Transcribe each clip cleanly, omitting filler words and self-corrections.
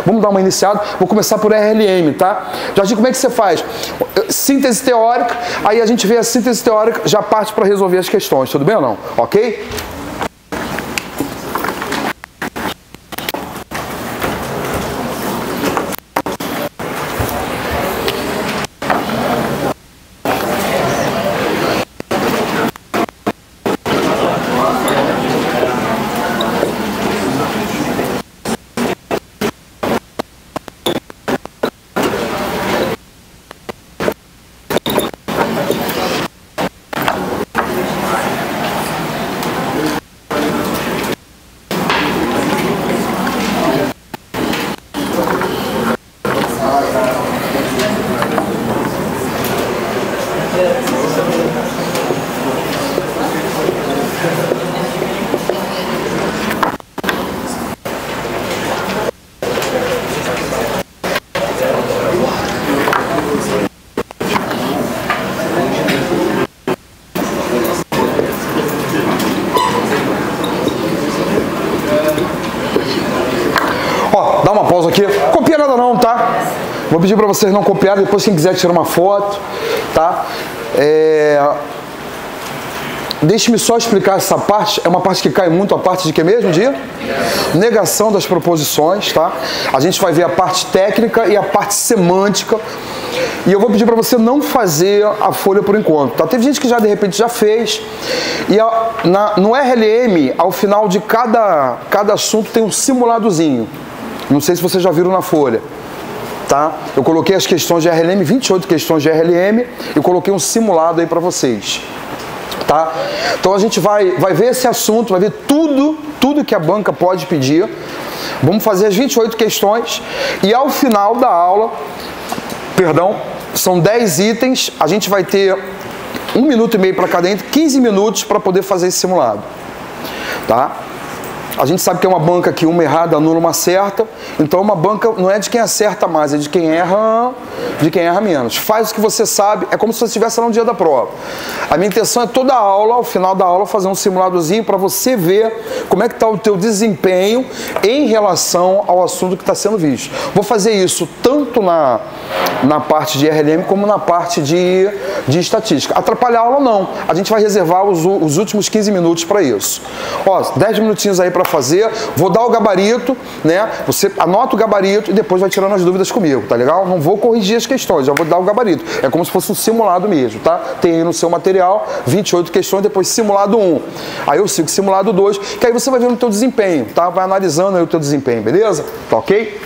Vamos dar uma iniciada. Vou começar por RLM, tá? Jardim, como é que você faz? Síntese teórica, aí a gente vê a síntese teórica, já parte para resolver as questões, tudo bem ou não? Ok? Dá uma pausa aqui. Copia nada não, tá? Vou pedir para vocês não copiarem, depois quem quiser tirar uma foto, tá? Deixe-me só explicar essa parte, é uma parte que cai muito, a parte de que mesmo, de negação das proposições, tá? A gente vai ver a parte técnica e a parte semântica. E eu vou pedir para você não fazer a folha por enquanto, tá? Teve gente que já de repente já fez. E no RLM, ao final de cada assunto tem um simuladozinho. Não sei se vocês já viram na folha, tá? Eu coloquei as questões de RLM, 28 questões de RLM, e coloquei um simulado aí para vocês, tá? Então a gente vai ver esse assunto, vai ver tudo que a banca pode pedir. Vamos fazer as 28 questões e ao final da aula, perdão, são 10 itens, a gente vai ter 1 minuto e meio para cada item, 15 minutos para poder fazer esse simulado, tá? A gente sabe que é uma banca que uma errada anula uma certa, então uma banca não é de quem acerta mais, é de quem erra menos. Faz o que você sabe, é como se você estivesse lá no dia da prova. A minha intenção é toda a aula, ao final da aula, fazer um simuladozinho para você ver como é que está o teu desempenho em relação ao assunto que está sendo visto. Vou fazer isso tanto na parte de RLM como na parte de estatística. Atrapalhar a aula não, a gente vai reservar os últimos 15 minutos para isso. Ó, 10 minutinhos aí para fazer, vou dar o gabarito, né? Você anota o gabarito e depois vai tirando as dúvidas comigo, tá legal? Não vou corrigir as questões, já vou dar o gabarito. É como se fosse um simulado mesmo, tá? Tem aí no seu material 28 questões, depois simulado 1. Aí eu sigo simulado 2, que aí você vai ver no teu desempenho, tá? Vai analisando aí o teu desempenho, beleza? Tá ok?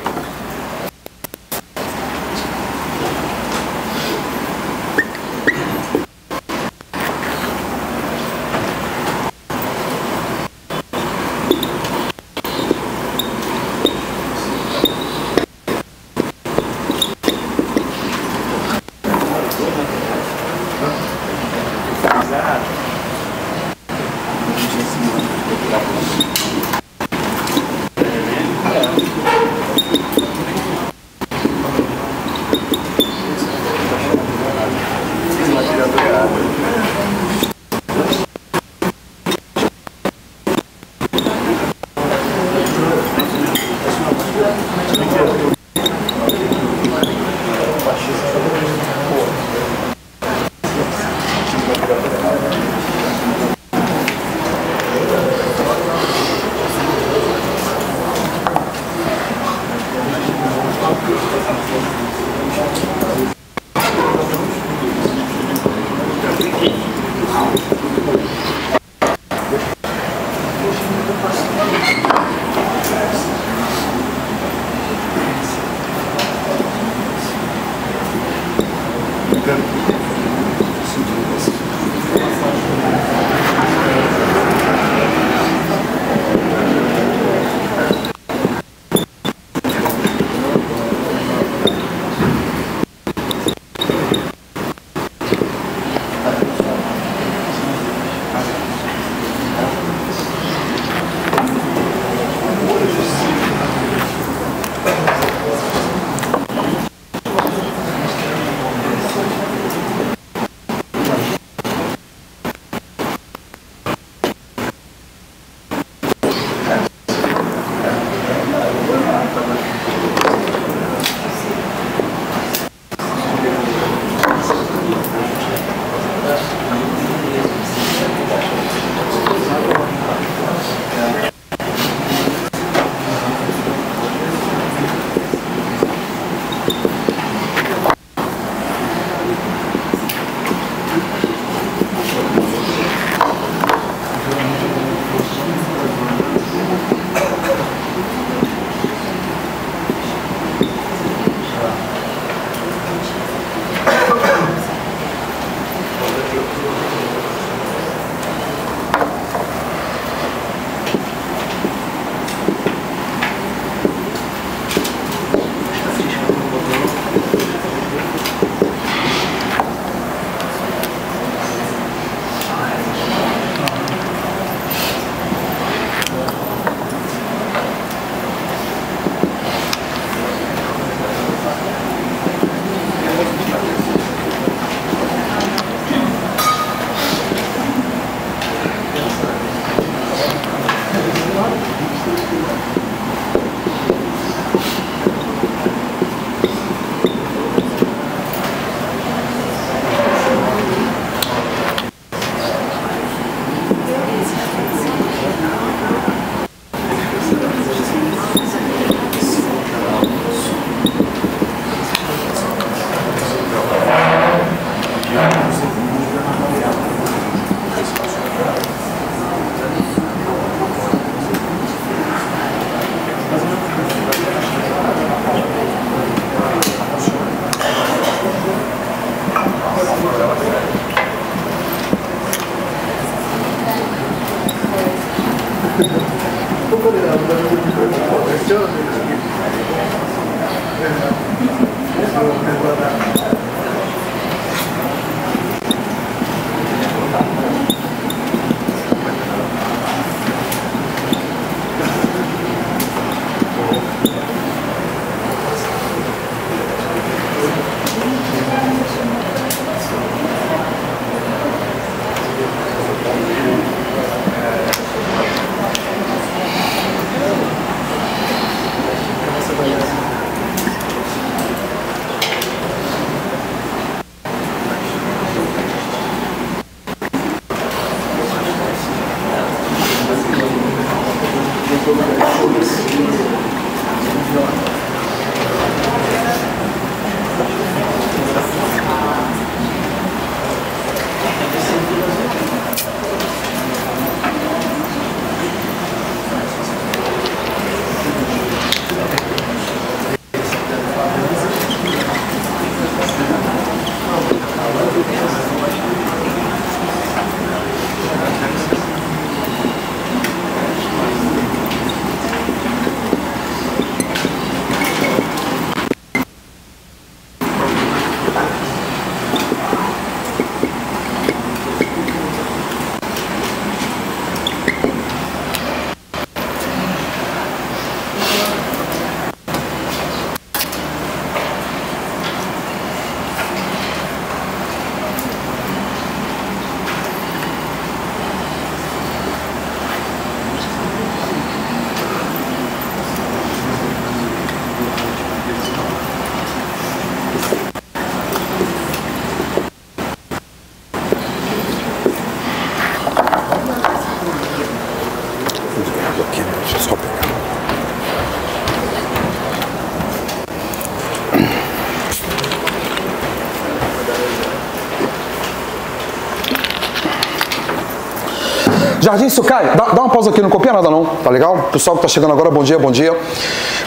Jardim, isso cai. Dá uma pausa aqui, não copia nada não, tá legal? Pessoal que tá chegando agora, bom dia, bom dia.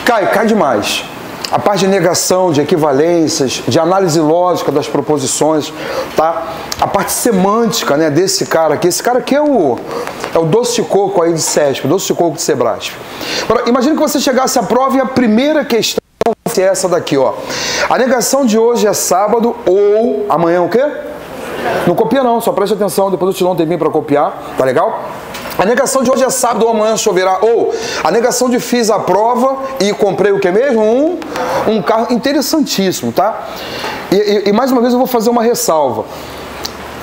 Cai demais. A parte de negação, de equivalências, de análise lógica das proposições, tá? A parte semântica, né, desse cara aqui. Esse cara aqui é o doce de coco aí de CESP, doce de coco de Sebrasp. Agora, imagina que você chegasse à prova e a primeira questão é essa daqui, ó. A negação de hoje é sábado ou amanhã é o quê? Não copia não, só preste atenção, depois eu te dou um tempinho para copiar, tá legal? A negação de hoje é sábado ou amanhã choverá. Ou a negação de fiz a prova e comprei o que mesmo? Um carro interessantíssimo, tá? E mais uma vez eu vou fazer uma ressalva.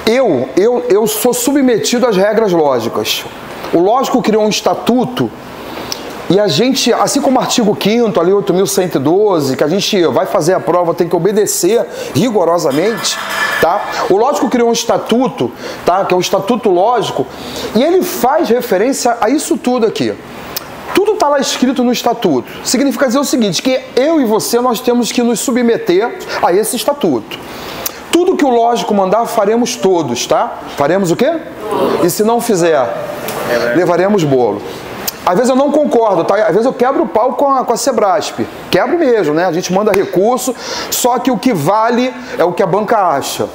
Eu sou submetido às regras lógicas. O lógico criou um estatuto e a gente, assim como o artigo 5º, ali 8.112, que a gente vai fazer a prova, tem que obedecer rigorosamente, tá? O lógico criou um estatuto, tá? Que é o estatuto lógico, e ele faz referência a isso tudo aqui. Tudo está lá escrito no estatuto. Significa dizer o seguinte, que eu e você, nós temos que nos submeter a esse estatuto. Tudo que o lógico mandar, faremos todos, tá? Faremos o quê? E se não fizer, levaremos bolo. Às vezes eu não concordo, tá? Às vezes eu quebro o pau com a Sebrasp. Quebro mesmo, né? A gente manda recurso, só que o que vale é o que a banca acha.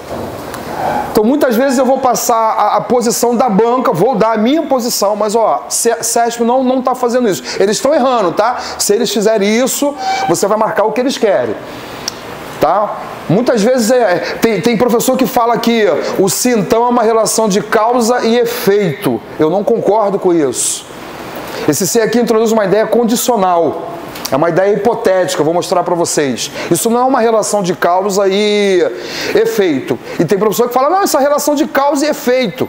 Então muitas vezes eu vou passar a posição da banca, vou dar a minha posição, mas ó, CESP não está fazendo isso. Eles estão errando, tá? Se eles fizerem isso, você vai marcar o que eles querem. Tá? Muitas vezes tem professor que fala que o sintão é uma relação de causa e efeito. Eu não concordo com isso. Esse C aqui introduz uma ideia condicional. É uma ideia hipotética, eu vou mostrar para vocês. Isso não é uma relação de causa e efeito. E tem professor que fala, não, essa relação de causa e efeito.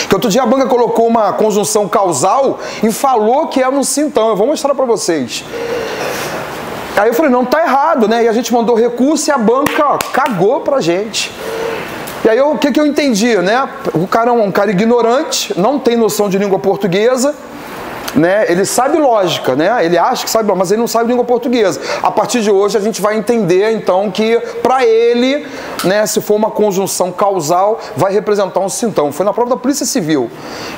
Que outro dia a banca colocou uma conjunção causal e falou que era um sintão. Eu vou mostrar para vocês. Aí eu falei, não, tá errado, né? E a gente mandou recurso e a banca, ó, cagou pra gente. E aí o que eu entendi, né? O cara é um cara ignorante, não tem noção de língua portuguesa, né? Ele sabe lógica, né? Ele acha que sabe, mas ele não sabe língua portuguesa. A partir de hoje a gente vai entender então que para ele, né, se for uma conjunção causal, vai representar um sintão. Foi na prova da Polícia Civil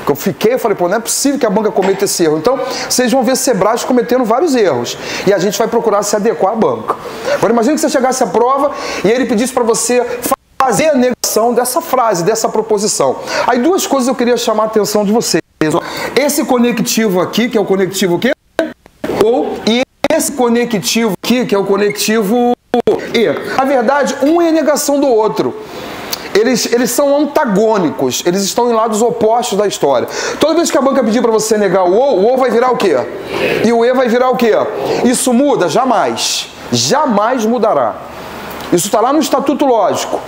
que eu falei, pô, não é possível que a banca cometa esse erro. Então, vocês vão ver Sebrasp cometendo vários erros e a gente vai procurar se adequar à banca. Agora imagine que você chegasse à prova e ele pedisse para você fazer a negação dessa frase, dessa proposição. Aí duas coisas eu queria chamar a atenção de vocês. Esse conectivo aqui, que é o conectivo quê? Ou, e esse conectivo aqui, que é o conectivo E. Na verdade, um é a negação do outro. Eles são antagônicos, eles estão em lados opostos da história. Toda vez que a banca pedir para você negar o O vai virar o quê? E o E vai virar o quê? Isso muda? Jamais. Jamais mudará. Isso está lá no Estatuto Lógico.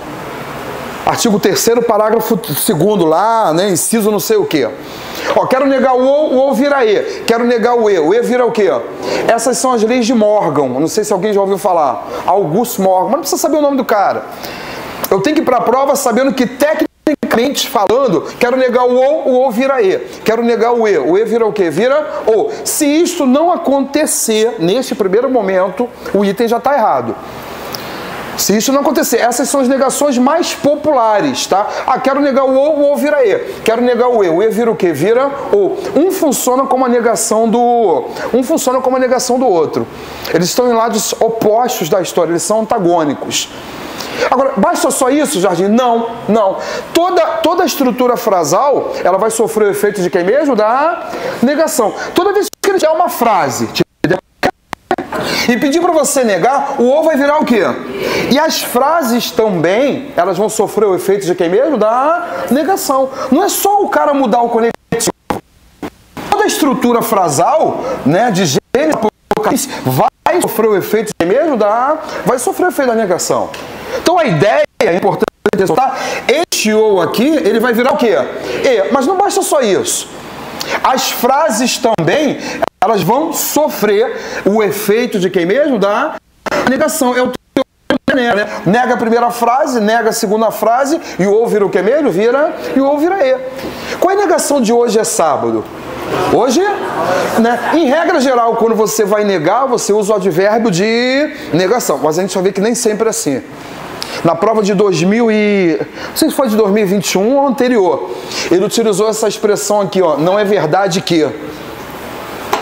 Artigo 3º, parágrafo 2º lá, né, inciso não sei o quê. Ó, quero negar o O vira E. Quero negar o E vira o quê? Essas são as leis de Morgan. Não sei se alguém já ouviu falar. Augusto Morgan, mas não precisa saber o nome do cara. Eu tenho que ir para a prova sabendo que, tecnicamente falando, quero negar o O vira E. Quero negar o E vira o quê? Vira O. Se isto não acontecer, neste primeiro momento, o item já está errado. Se isso não acontecer, essas são as negações mais populares, tá? Ah, quero negar o O vira E. Quero negar o E vira o quê? Vira O. Um funciona como a negação do outro. Eles estão em lados opostos da história, eles são antagônicos. Agora, basta só isso, Jardim? Não. Toda a estrutura frasal, ela vai sofrer o efeito de quem mesmo? Da negação. Toda vez que ele tiver uma frase e pedir para você negar, o O vai virar o quê? E as frases também, elas vão sofrer o efeito de quem mesmo? Da negação. Não é só o cara mudar o conectivo. Toda a estrutura frasal, né, de gênero, vai sofrer o efeito de quem mesmo? Vai sofrer o efeito da negação. Então a ideia é importante ressaltar, este O aqui, ele vai virar o quê? E. Mas não basta só isso. As frases também, elas vão sofrer o efeito de quem mesmo? Da negação. É o né? Nega a primeira frase, nega a segunda frase, e o O vira o que mesmo? E o O vira E. Qual é a negação de hoje é sábado? Hoje, né? Em regra geral, quando você vai negar, você usa o advérbio de negação. Mas a gente só vê que nem sempre é assim. na prova de não sei se foi de 2021 ou anterior, ele utilizou essa expressão aqui, ó, não é verdade que.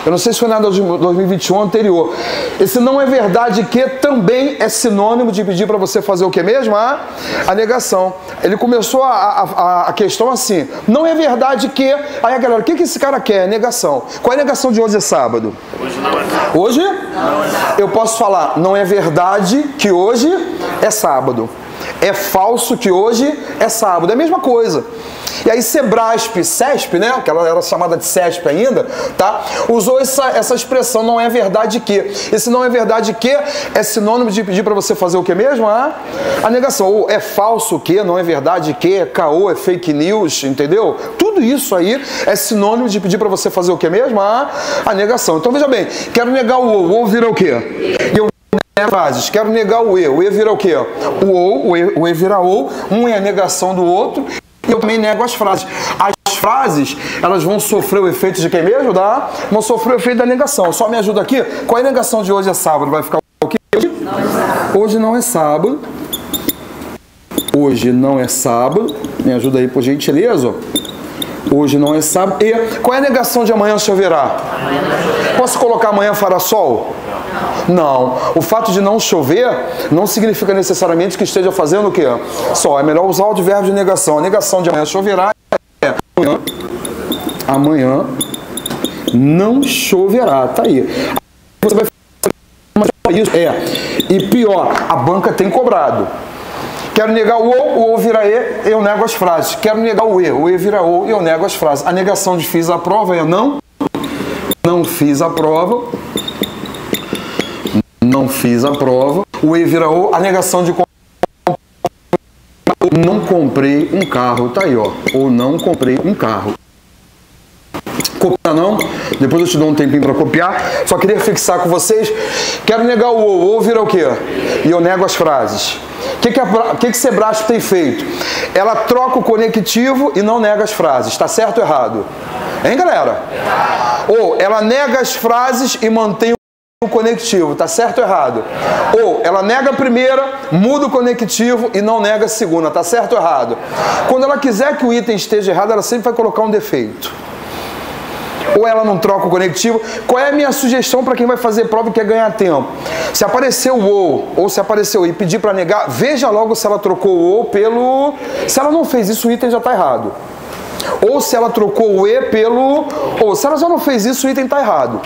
Eu não sei se foi na de 2021 anterior. Esse não é verdade que também é sinônimo de pedir para você fazer o que mesmo? A negação. Ele começou a questão assim, não é verdade que... Aí a galera, o que esse cara quer? Negação. Qual é a negação de hoje é sábado? Hoje não é sábado. Hoje? Não é sábado. Eu posso falar, não é verdade que hoje é sábado. É falso que hoje é sábado. É a mesma coisa. E aí Sebrasp, CESP, né, que ela era chamada de CESP ainda, tá, usou essa expressão, não é verdade que. Esse não é verdade que é sinônimo de pedir para você fazer o que mesmo? A negação. Ou é falso que, não é verdade que, é caô, é fake news, entendeu? Tudo isso aí é sinônimo de pedir para você fazer o que mesmo? A negação. Então veja bem, quero negar o ou vira o quê? E eu frases, quero negar o e vira o quê? O e vira ou, um é a negação do outro. Eu também nego as frases. As frases, elas vão sofrer o efeito de quem mesmo? Vão sofrer o efeito da negação. Só me ajuda aqui. Qual é a negação de hoje é sábado? Vai ficar o quê? Hoje não é sábado. Hoje não é sábado. Me ajuda aí, por gentileza. Hoje não é sábado. E qual é a negação de amanhã choverá? Posso colocar amanhã fará sol? Não. O fato de não chover não significa necessariamente que esteja fazendo o quê? Sol. É melhor usar o advérbio de negação. A negação de amanhã choverá é amanhã não choverá. Tá aí. Você vai fazer isso. E pior, a banca tem cobrado. Quero negar o ou vira e, eu nego as frases. Quero negar o e vira o, eu nego as frases. A negação de fiz a prova é não fiz a prova. Não fiz a prova. O e vira o, a negação de não comprei um carro. Tá aí, ó. Ou não comprei um carro. Copiar não? Depois eu te dou um tempinho para copiar. Só queria fixar com vocês. Quero negar o ou vira o quê? E eu nego as frases. O que Sebrasp tem feito? Ela troca o conectivo e não nega as frases. Está certo ou errado? Hein, galera? Ou ela nega as frases e mantém o conectivo. Está certo ou errado? Ou ela nega a primeira, muda o conectivo e não nega a segunda. Está certo ou errado? Quando ela quiser que o item esteja errado, ela sempre vai colocar um defeito. Ou ela não troca o conectivo. Qual é a minha sugestão para quem vai fazer prova e quer ganhar tempo? Se apareceu o ou se apareceu e pedir para negar, veja logo se ela trocou o ou pelo... Se ela não fez isso, o item já está errado. Ou se ela trocou o e pelo... Ou se ela já não fez isso, o item está errado.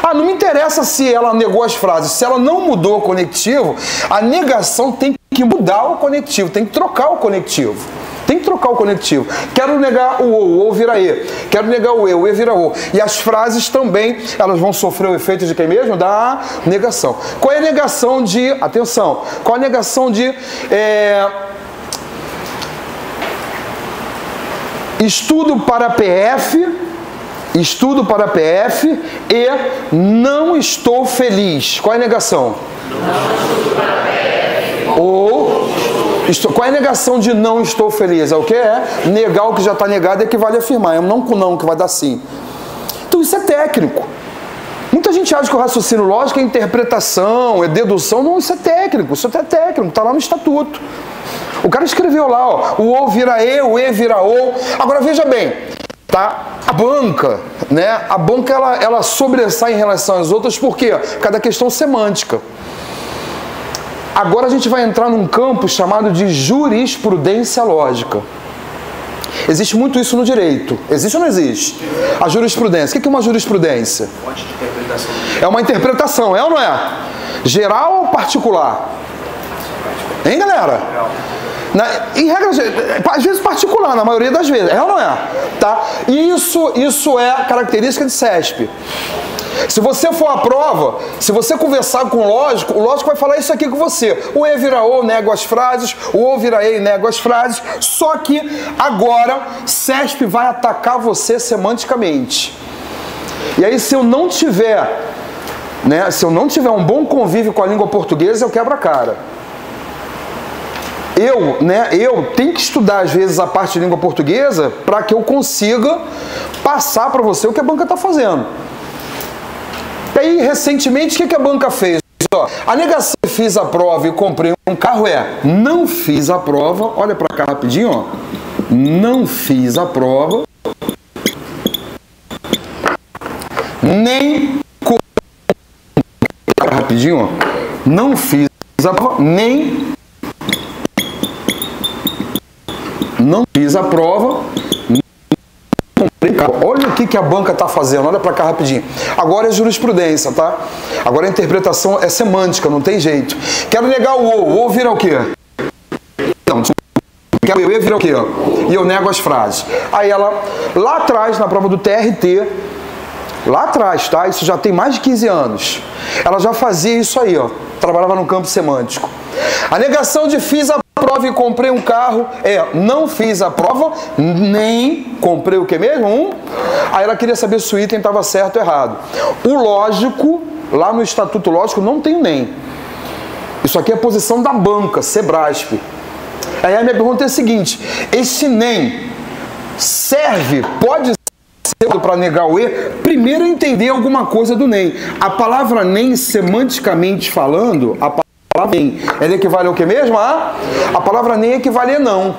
Ah, não me interessa se ela negou as frases. Se ela não mudou o conectivo, a negação tem que mudar o conectivo, tem que trocar o conectivo. Tem que trocar o conectivo. Quero negar o ou vira e. Quero negar o e vira o. E as frases também, elas vão sofrer o efeito de quem mesmo? Da negação. Qual é a negação de... Atenção. Qual é a negação de... estudo para PF... Estudo para PF e não estou feliz. Qual é a negação? Não estudo para PF. Ou... Qual é a negação de não estou feliz? É o que é? Negar o que já está negado equivale a afirmar. É um não com não que vai dar sim. Então isso é técnico. Muita gente acha que o raciocínio lógico é interpretação, é dedução. Não, isso é técnico. Isso é técnico. Está lá no estatuto. O cara escreveu lá, ó, o ou vira e, o e vira ou. Agora veja bem, tá? A banca, né? A banca ela sobressai em relação às outras por quê? Por causa da questão semântica. Agora a gente vai entrar num campo chamado de jurisprudência lógica. Existe muito isso no direito. Existe ou não existe? A jurisprudência. O que é uma jurisprudência? É uma interpretação, é ou não é? Geral ou particular? Hein, galera? Em regra, às vezes particular, na maioria das vezes. É ou não é? Tá? E isso é característica de CESP. Se você for à prova, se você conversar com o lógico vai falar isso aqui com você. O e vira o, nego as frases, o ou vira e, nego as frases. Só que agora, CESP vai atacar você semanticamente. E aí, se eu não tiver, né, se eu não tiver um bom convívio com a língua portuguesa, eu quebro a cara. Eu tenho que estudar, às vezes, a parte de língua portuguesa para que eu consiga passar para você o que a banca está fazendo. E aí, recentemente, o que a banca fez? ó, a negação de fiz a prova e comprei um carro é não fiz a prova, olha pra cá rapidinho, ó. Não fiz a prova, nem rapidinho, ó. Não fiz a prova, nem não fiz a prova, comprei carro. Olha o que a banca está fazendo, olha para cá rapidinho. Agora é jurisprudência, tá? Agora a interpretação é semântica, não tem jeito. Quero negar o ou vira o quê? Não, quero o e vira o quê? E eu nego as frases. Aí ela, lá atrás, na prova do TRT, lá atrás, tá? Isso já tem mais de 15 anos. Ela já fazia isso aí, ó. Trabalhava no campo semântico. A negação de fiz a prova e comprei um carro é não fiz a prova, nem comprei o que mesmo? Aí ela queria saber se o item estava certo ou errado. O lógico, lá no Estatuto Lógico, não tem nem. Isso aqui é a posição da banca, Sebrasp. Aí a minha pergunta é a seguinte, esse nem serve, pode ser para negar o e? Primeiro entender alguma coisa do nem. A palavra nem, semanticamente falando, a palavra nem, ela equivale ao que mesmo? A palavra nem equivale a não.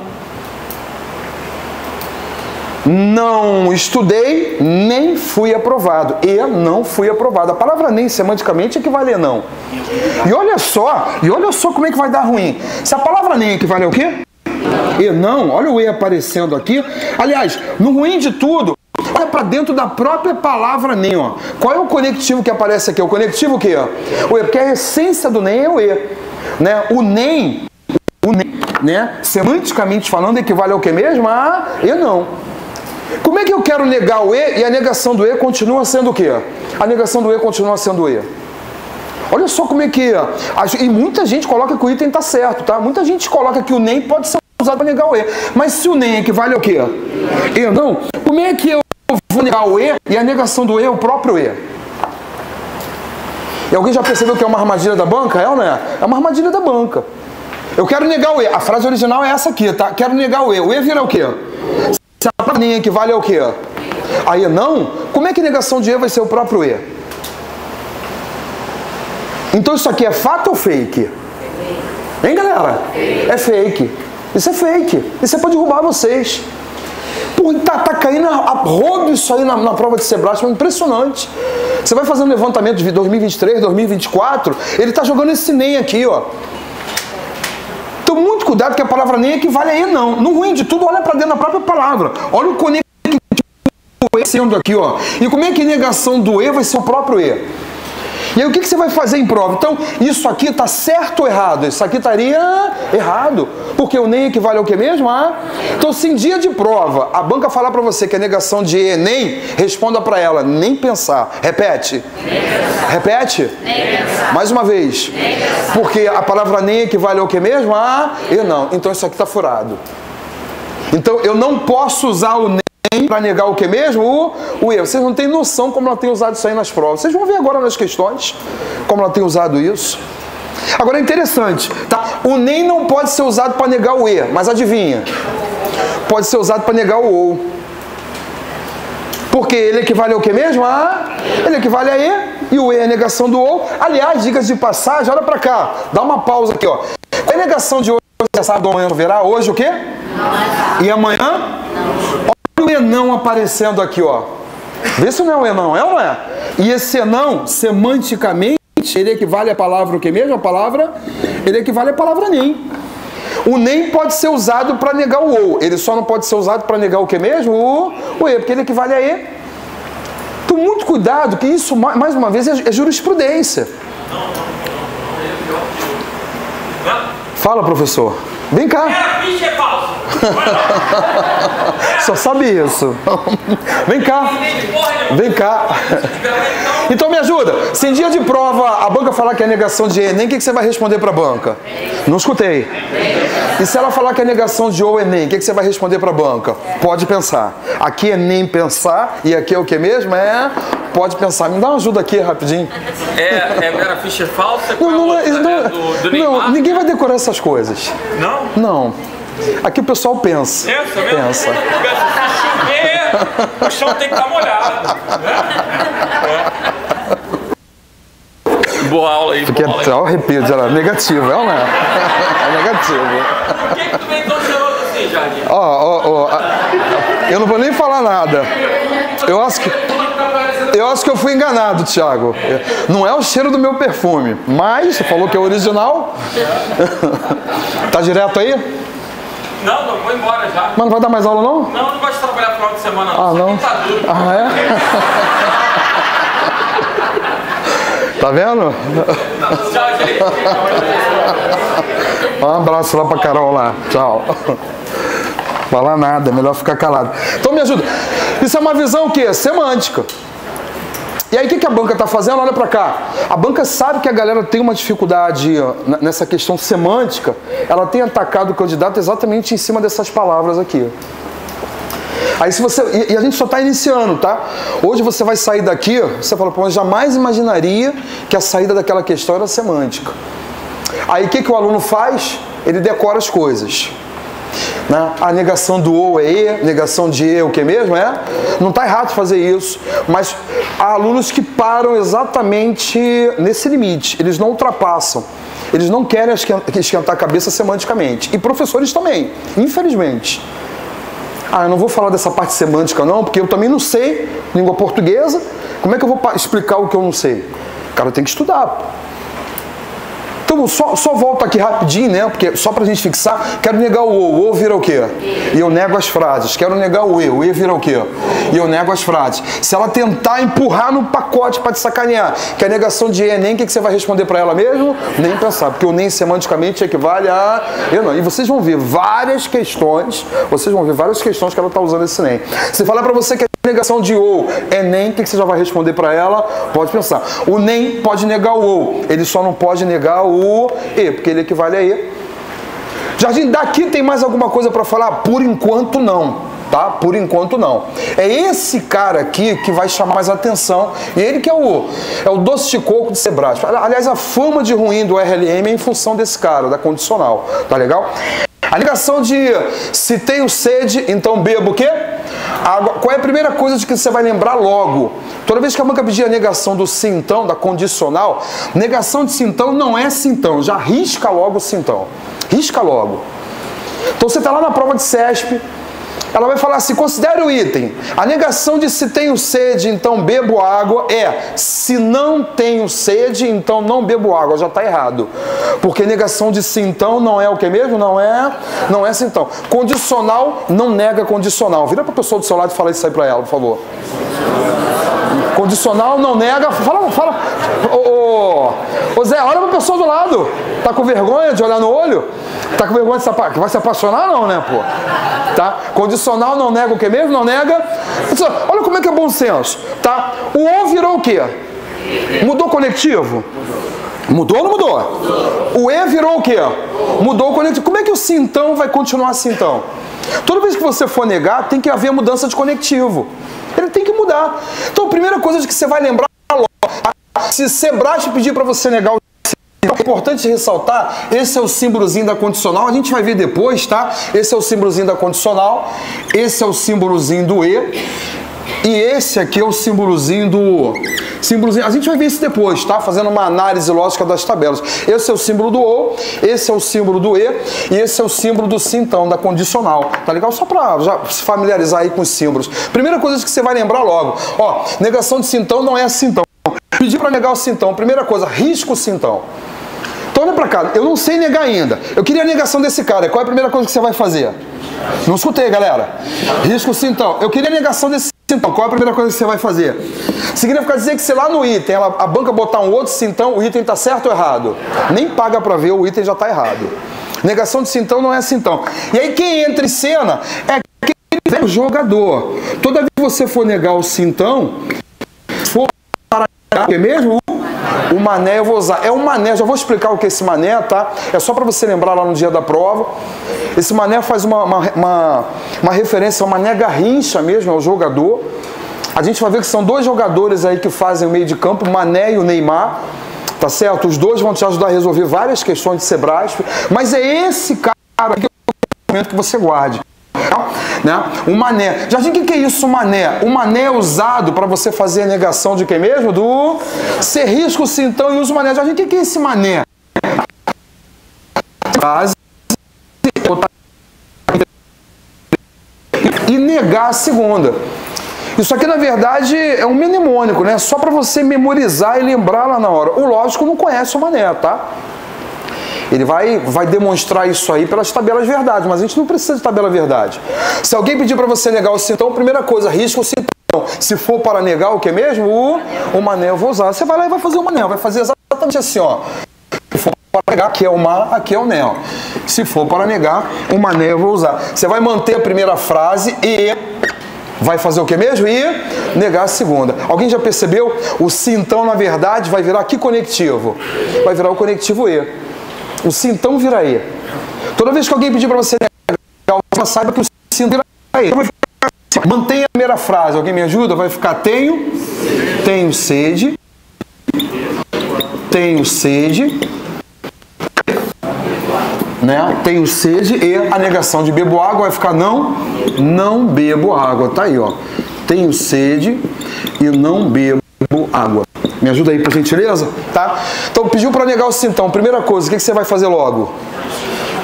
Não estudei, nem fui aprovado. E não fui aprovado. A palavra nem, semanticamente, equivale a não. E olha só como é que vai dar ruim. Se a palavra nem equivale ao quê? E não, olha o e aparecendo aqui. Aliás, no ruim de tudo, olha para dentro da própria palavra nem, ó. Qual é o conectivo que aparece aqui? O conectivo o quê? O e, porque a essência do nem é o e, né? O nem, né? Semanticamente falando, equivale ao que mesmo? A e não. Como é que eu quero negar o e a negação do e continua sendo o quê? A negação do e continua sendo o e. Olha só como é que... E muita gente coloca que o item está certo, tá? Muita gente coloca que o nem pode ser usado para negar o e. Mas se o nem equivale ao quê? E não, como é que eu vou negar o e e a negação do e é o próprio e? E alguém já percebeu que é uma armadilha da banca? É ou não é? É uma armadilha da banca. Eu quero negar o e. A frase original é essa aqui, tá? Quero negar o e. O e vira o quê? Se a palavra nem equivale ao quê? Aí não, como é que a negação de e vai ser o próprio e? Então isso aqui é fato ou fake? Hein, galera? É fake. Isso é fake. Isso é para derrubar vocês. Pô, tá caindo a roubo isso aí na prova de Sebrasp, é impressionante. Você vai fazer um levantamento de 2023, 2024, ele tá jogando esse nem aqui, ó. Então muito cuidado que a palavra nem equivale a e não. No ruim de tudo, olha para dentro da própria palavra. Olha o conectivo e sendo aqui, ó. E como é que a negação do e vai ser o próprio e? E aí o que você vai fazer em prova? Então, isso aqui está certo ou errado? Isso aqui estaria errado, porque o nem equivale ao que mesmo? Então, se em dia de prova a banca falar para você que a negação de e nem, responda para ela, nem pensar. Repete. Nem pensar. Repete. Nem pensar. Mais uma vez. Nem pensar. Porque a palavra nem equivale ao que mesmo? E não. Então, isso aqui está furado. Então, eu não posso usar o nem para negar o que mesmo? O e. Vocês não têm noção como ela tem usado isso aí nas provas. Vocês vão ver agora nas questões como ela tem usado isso. Agora é interessante, tá? O nem não pode ser usado para negar o e, mas adivinha? Pode ser usado para negar o ou. Porque ele equivale ao que mesmo? Ele equivale a e o e é a negação do ou. Aliás, dicas de passagem, olha para cá. Dá uma pausa aqui, ó. A negação de hoje, você sabe, amanhã verá. Hoje o quê? Não. E amanhã? Não. O e não aparecendo aqui, ó. Vê se não é o e não, é ou não é? E esse e não, semanticamente, ele equivale à palavra o que mesmo? A palavra, ele equivale à palavra nem. O nem pode ser usado para negar o ou. Ele só não pode ser usado para negar o que mesmo? O e, porque ele equivale a e. Então, muito cuidado, que isso, mais uma vez, é jurisprudência. Fala, professor. Vem cá. Ficha é falsa. Só sabe isso. Vem cá. Vem cá. Então me ajuda. Se em dia de prova a banca falar que é negação de Enem, o que você vai responder para a banca? Não escutei. E se ela falar que é negação de ou Enem, o que você vai responder para a banca? Pode pensar. Aqui é nem pensar e aqui é o que mesmo? Pode pensar. Me dá uma ajuda aqui rapidinho. É mera ficha falsa? Não, ninguém vai decorar essas coisas. Não? Não. Aqui o pessoal pensa. Pensa. Se chover, o chão tem que estar molhado. Né? Boa aula aí, Fiquei até arrepiado, era negativo, é ou não é? É negativo. Por que tu vem tão cheiroso assim, Jardim? Eu não vou nem falar nada. Eu acho que eu fui enganado, Thiago. Não é o cheiro do meu perfume, mas você falou que é original. Tá direto aí? Não, vou embora já. Mas não vai dar mais aula, não? Não, não gosto de trabalhar no final de semana, não. Ah, não? Tá duro. Ah, é? Tá vendo? Tchau, gente. Um abraço lá pra Carol lá. Tchau. Falar nada, é melhor ficar calado. Então me ajuda. Isso é uma visão o quê? Semântica. E aí o que a banca está fazendo? Olha para cá. A banca sabe que a galera tem uma dificuldade nessa questão semântica. Ela tem atacado o candidato exatamente em cima dessas palavras aqui. Aí se você... E a gente só está iniciando, tá? Hoje você vai sair daqui, você fala, pô, eu jamais imaginaria que a saída daquela questão era semântica. Aí o que o aluno faz? Ele decora as coisas. Né? A negação do ou é e, negação de e o que mesmo é? Não está errado fazer isso, mas há alunos que param exatamente nesse limite, eles não ultrapassam, eles não querem esquentar a cabeça semanticamente, e professores também, infelizmente. Eu não vou falar dessa parte semântica não, porque eu também não sei língua portuguesa, como é que eu vou explicar o que eu não sei? O cara tem que estudar. Então, só volto aqui rapidinho, né? Porque só pra gente fixar, quero negar o vira o quê? E eu nego as frases. Quero negar o e vira o quê? E eu nego as frases. Se ela tentar empurrar no pacote pra te sacanear, que a negação de e, nem, o que você vai responder pra ela mesmo? Nem pensar, porque o nem semanticamente equivale a eu não. E vocês vão ver várias questões, que ela tá usando esse nem. Se falar pra você que a negação de ou é nem, o que você já vai responder para ela? Pode pensar. O nem pode negar o ou, ele só não pode negar o e, porque ele equivale a e. Jardim, daqui tem mais alguma coisa para falar? Por enquanto não, tá? Por enquanto não. É esse cara aqui que vai chamar mais atenção, e ele que é o doce de coco de Sebrae. Aliás, a fama de ruim do RLM é em função desse cara, da condicional, tá legal? A negação de se tenho sede, então bebo o quê? Água. Qual é a primeira coisa de que você vai lembrar logo? Toda vez que a banca pedir a negação do se então, da condicional, negação de se então não é se então, já risca logo o se então. Risca logo. Então você está lá na prova de CESP, ela vai falar assim, considere o item. A negação de se tenho sede, então bebo água, é se não tenho sede, então não bebo água. Já está errado. Porque negação de se então não é o que mesmo? Não é se então. Condicional não nega condicional. Vira para a pessoa do seu lado e fala isso aí para ela, por favor. Condicional não nega... Fala. Ô Zé, olha para a pessoa do lado. Tá com vergonha de olhar no olho? Tá com vergonha de se apaixonar? Vai se apaixonar não, né, pô? Tá? Condicional não nega o que mesmo? Não nega. Olha como é que é bom senso, tá? O ou virou o quê? Mudou o conectivo? Mudou ou não mudou? O e virou o quê? Mudou o conectivo. Como é que o se então vai continuar assim então? Toda vez que você for negar, tem que haver mudança de conectivo. Ele tem que mudar. Então, a primeira coisa de que você vai lembrar logo, se Sebrae pedir para você negar o é importante ressaltar, esse é o símbolozinho da condicional, a gente vai ver depois, tá? Esse é o símbolozinho da condicional, esse é o símbolozinho do e, e esse aqui é o símbolozinho do... a gente vai ver isso depois, tá? Fazendo uma análise lógica das tabelas. Esse é o símbolo do ou, esse é o símbolo do e, e esse é o símbolo do se então, da condicional, tá legal? Só para já se familiarizar aí com os símbolos. Primeira coisa que você vai lembrar logo, ó, negação de se então não é se então. Pedir para negar o se então, primeira coisa, risco o se então. Então olha pra cá, eu não sei negar ainda. Eu queria a negação desse cara. Qual é a primeira coisa que você vai fazer? Não escutei, galera. Risco sim, então. Eu queria a negação desse sim, então. Qual é a primeira coisa que você vai fazer? Significa dizer que se lá no item a banca botar um outro sim, então, o item está certo ou errado? Nem paga pra ver, o item já está errado. Negação de sim, então não é sim, então. E aí quem entra em cena é aquele jogador. Toda vez que você for negar o sim, então, for para o que mesmo? O mané eu vou usar. É um mané, já vou explicar o que é esse mané, tá? É só para você lembrar lá no dia da prova. Esse mané faz uma referência ao Mané Garrincha mesmo, ao jogador. A gente vai ver que são dois jogadores aí que fazem o meio de campo, o Mané e o Neymar. Tá certo? Os dois vão te ajudar a resolver várias questões de Sebrae. Mas é esse cara que eu recomendo que você guarde. né? O mané. Jardim, o que é isso, mané? O mané é usado para você fazer a negação de quem mesmo? Do ser risco, sim, então, e usa o mané. Jardim, o que é esse mané? E negar a segunda. Isso aqui, na verdade, é um mnemônico, né? Só para você memorizar e lembrar lá na hora. O lógico não conhece o mané, tá? Ele vai demonstrar isso aí pelas tabelas verdade, mas a gente não precisa de tabela verdade. Se alguém pedir para você negar o sintão, primeira coisa, risca o sintão. Se for para negar o que mesmo? O mané eu vou usar. Você vai lá e vai fazer o mané, vai fazer exatamente assim, ó. Se for para negar, aqui é o má, aqui é o né. Se for para negar, o mané eu vou usar. Você vai manter a primeira frase e vai fazer o que mesmo? E negar a segunda. Alguém já percebeu? O sintão, na verdade, vai virar que conectivo? Vai virar o conectivo E. O sintão vira E. Toda vez que alguém pedir para você negar, você saiba que o sintão vira E. Então, mantenha a primeira frase. Alguém me ajuda? Vai ficar tenho sede. Tenho sede. Né? Tenho sede e a negação de bebo água vai ficar não bebo água. Tá aí, ó. Tenho sede e não bebo água. Me ajuda aí, por gentileza? Tá? Então, pediu para negar o sintão. Primeira coisa, o que você vai fazer logo?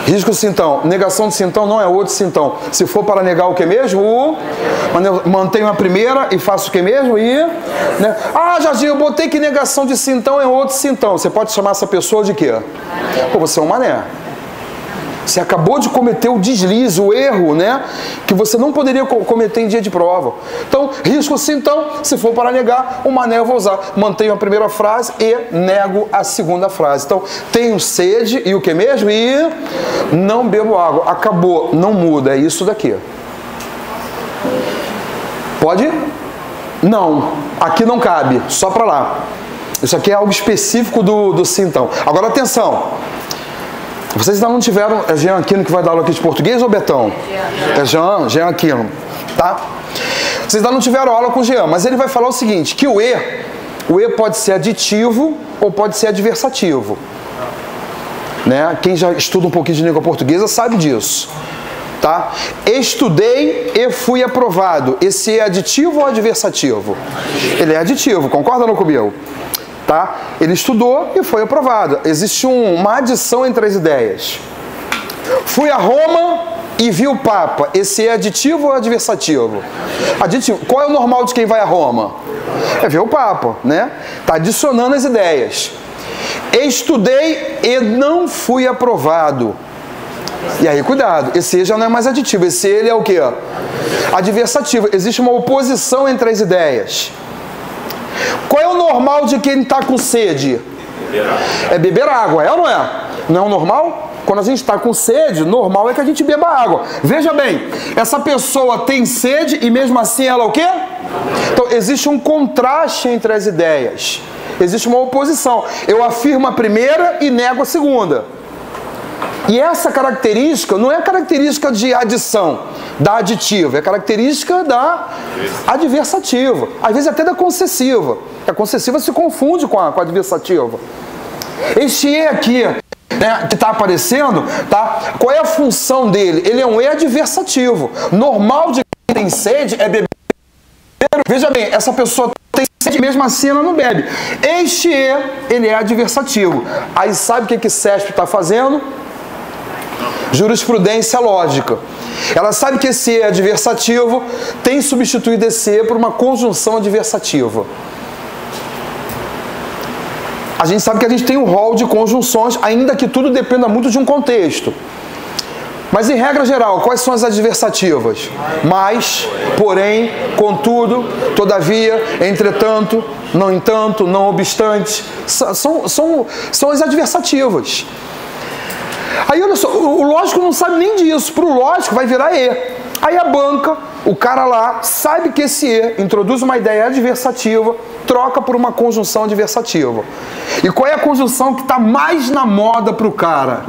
Risco o sintão. Negação de sintão não é outro sintão. Se for para negar o que mesmo? Mantenho a primeira e faço o que mesmo? Né? Ah, Jardim, eu botei que negação de sintão é outro sintão. Você pode chamar essa pessoa de quê? Pô, você é um mané. Você acabou de cometer o deslize, o erro, né? Que você não poderia cometer em dia de prova. Então, risco sim, então, se for para negar, o mané eu vou usar. Mantenho a primeira frase e nego a segunda frase. Então, tenho sede e o que mesmo? E não bebo água. Acabou, não muda, é isso daqui. Pode? Não, aqui não cabe, só para lá. Isso aqui é algo específico do sim, então. Agora, atenção. Vocês ainda não tiveram... É Jean Aquino que vai dar aula aqui de português ou Betão? É Jean Aquino, tá? Vocês ainda não tiveram aula com o Jean, mas ele vai falar o seguinte, que o E pode ser aditivo ou pode ser adversativo. Né? Quem já estuda um pouquinho de língua portuguesa sabe disso. Tá? Estudei e fui aprovado. Esse é aditivo ou adversativo? Ele é aditivo, concorda não comigo? Tá? Ele estudou e foi aprovado. Existe uma adição entre as ideias. Fui a Roma e vi o Papa. Esse é aditivo ou adversativo? Aditivo. Qual é o normal de quem vai a Roma? É ver o Papa, né? Tá adicionando as ideias. Estudei e não fui aprovado. E aí, cuidado, esse já não é mais aditivo. Esse ele é o quê? Adversativo. Existe uma oposição entre as ideias. Qual é o normal de quem está com sede? É beber água, é ou não é? Não é o normal? Quando a gente está com sede, normal é que a gente beba água. Veja bem, essa pessoa tem sede e mesmo assim ela o quê? Então, existe um contraste entre as ideias. Existe uma oposição. Eu afirmo a primeira e nego a segunda. E essa característica não é característica de adição, da aditiva, é característica da adversativa, às vezes até da concessiva. A concessiva se confunde com a adversativa. Este E aqui, né, que está aparecendo, tá? Qual é a função dele? Ele é um E adversativo. Normal de quem tem sede é beber. Veja bem, essa pessoa tem sede, mesmo assim ela não bebe. Este E, ele é adversativo. Aí sabe o que CESP está fazendo? Jurisprudência lógica. Ela sabe que esse E é adversativo, tem substituído esse E por uma conjunção adversativa. A gente sabe que a gente tem um rol de conjunções, ainda que tudo dependa muito de um contexto. Mas em regra geral, quais são as adversativas? Mais, porém, contudo, todavia, entretanto, não entanto, não obstante. São as adversativas. Aí, olha só, o lógico não sabe nem disso. Para o lógico vai virar E. Aí a banca, o cara lá, sabe que esse E introduz uma ideia adversativa, troca por uma conjunção adversativa. E qual é a conjunção que está mais na moda para o cara?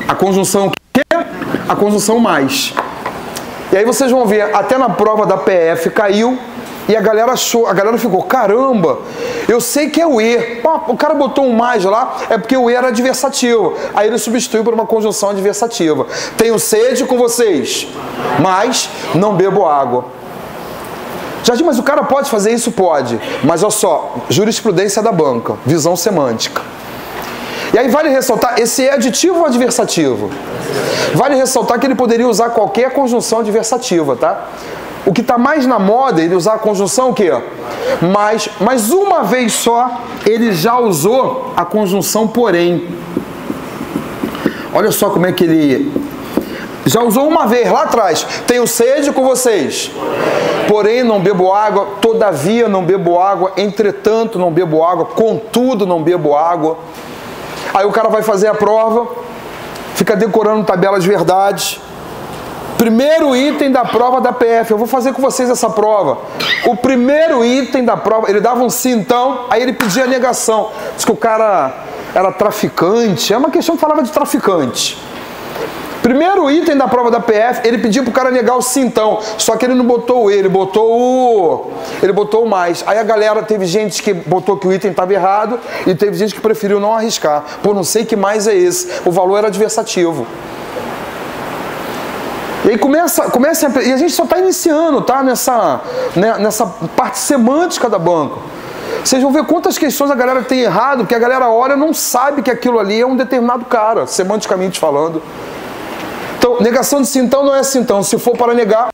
A conjunção que? A conjunção mais. E aí vocês vão ver, até na prova da PF caiu, E a galera achou, a galera ficou, caramba, eu sei que é o E. O cara botou um mais lá, é porque o E era adversativo. Aí ele substituiu por uma conjunção adversativa. Tenho sede com vocês, mas não bebo água. Jardim, mas o cara pode fazer isso? Pode. Mas olha só, jurisprudência da banca, visão semântica. E aí vale ressaltar, esse é aditivo ou adversativo? Vale ressaltar que ele poderia usar qualquer conjunção adversativa, tá? O que está mais na moda é ele usar a conjunção o quê? Mas uma vez só, ele já usou a conjunção porém. Olha só como é que ele... Já usou uma vez lá atrás. Tenho sede com vocês. Porém não bebo água, todavia não bebo água, entretanto não bebo água, contudo não bebo água. Aí o cara vai fazer a prova, fica decorando tabela de verdade. Primeiro item da prova da PF, eu vou fazer com vocês essa prova. O primeiro item da prova, ele dava um sim então, aí ele pedia a negação. Diz que o cara era traficante, é uma questão que falava de traficante. Primeiro item da prova da PF, ele pediu pro cara negar o sim então, só que ele não botou o E, ele botou o mais. Aí a galera, teve gente que botou que o item estava errado e teve gente que preferiu não arriscar. Pô, não sei que mais é esse, o valor era adversativo. E aí e a gente só está iniciando, tá? Nessa parte semântica da banca. Vocês vão ver quantas questões a galera tem errado, porque a galera olha e não sabe que aquilo ali é um determinado cara, semanticamente falando. Então, negação de sim então não é sim então. Se for para negar,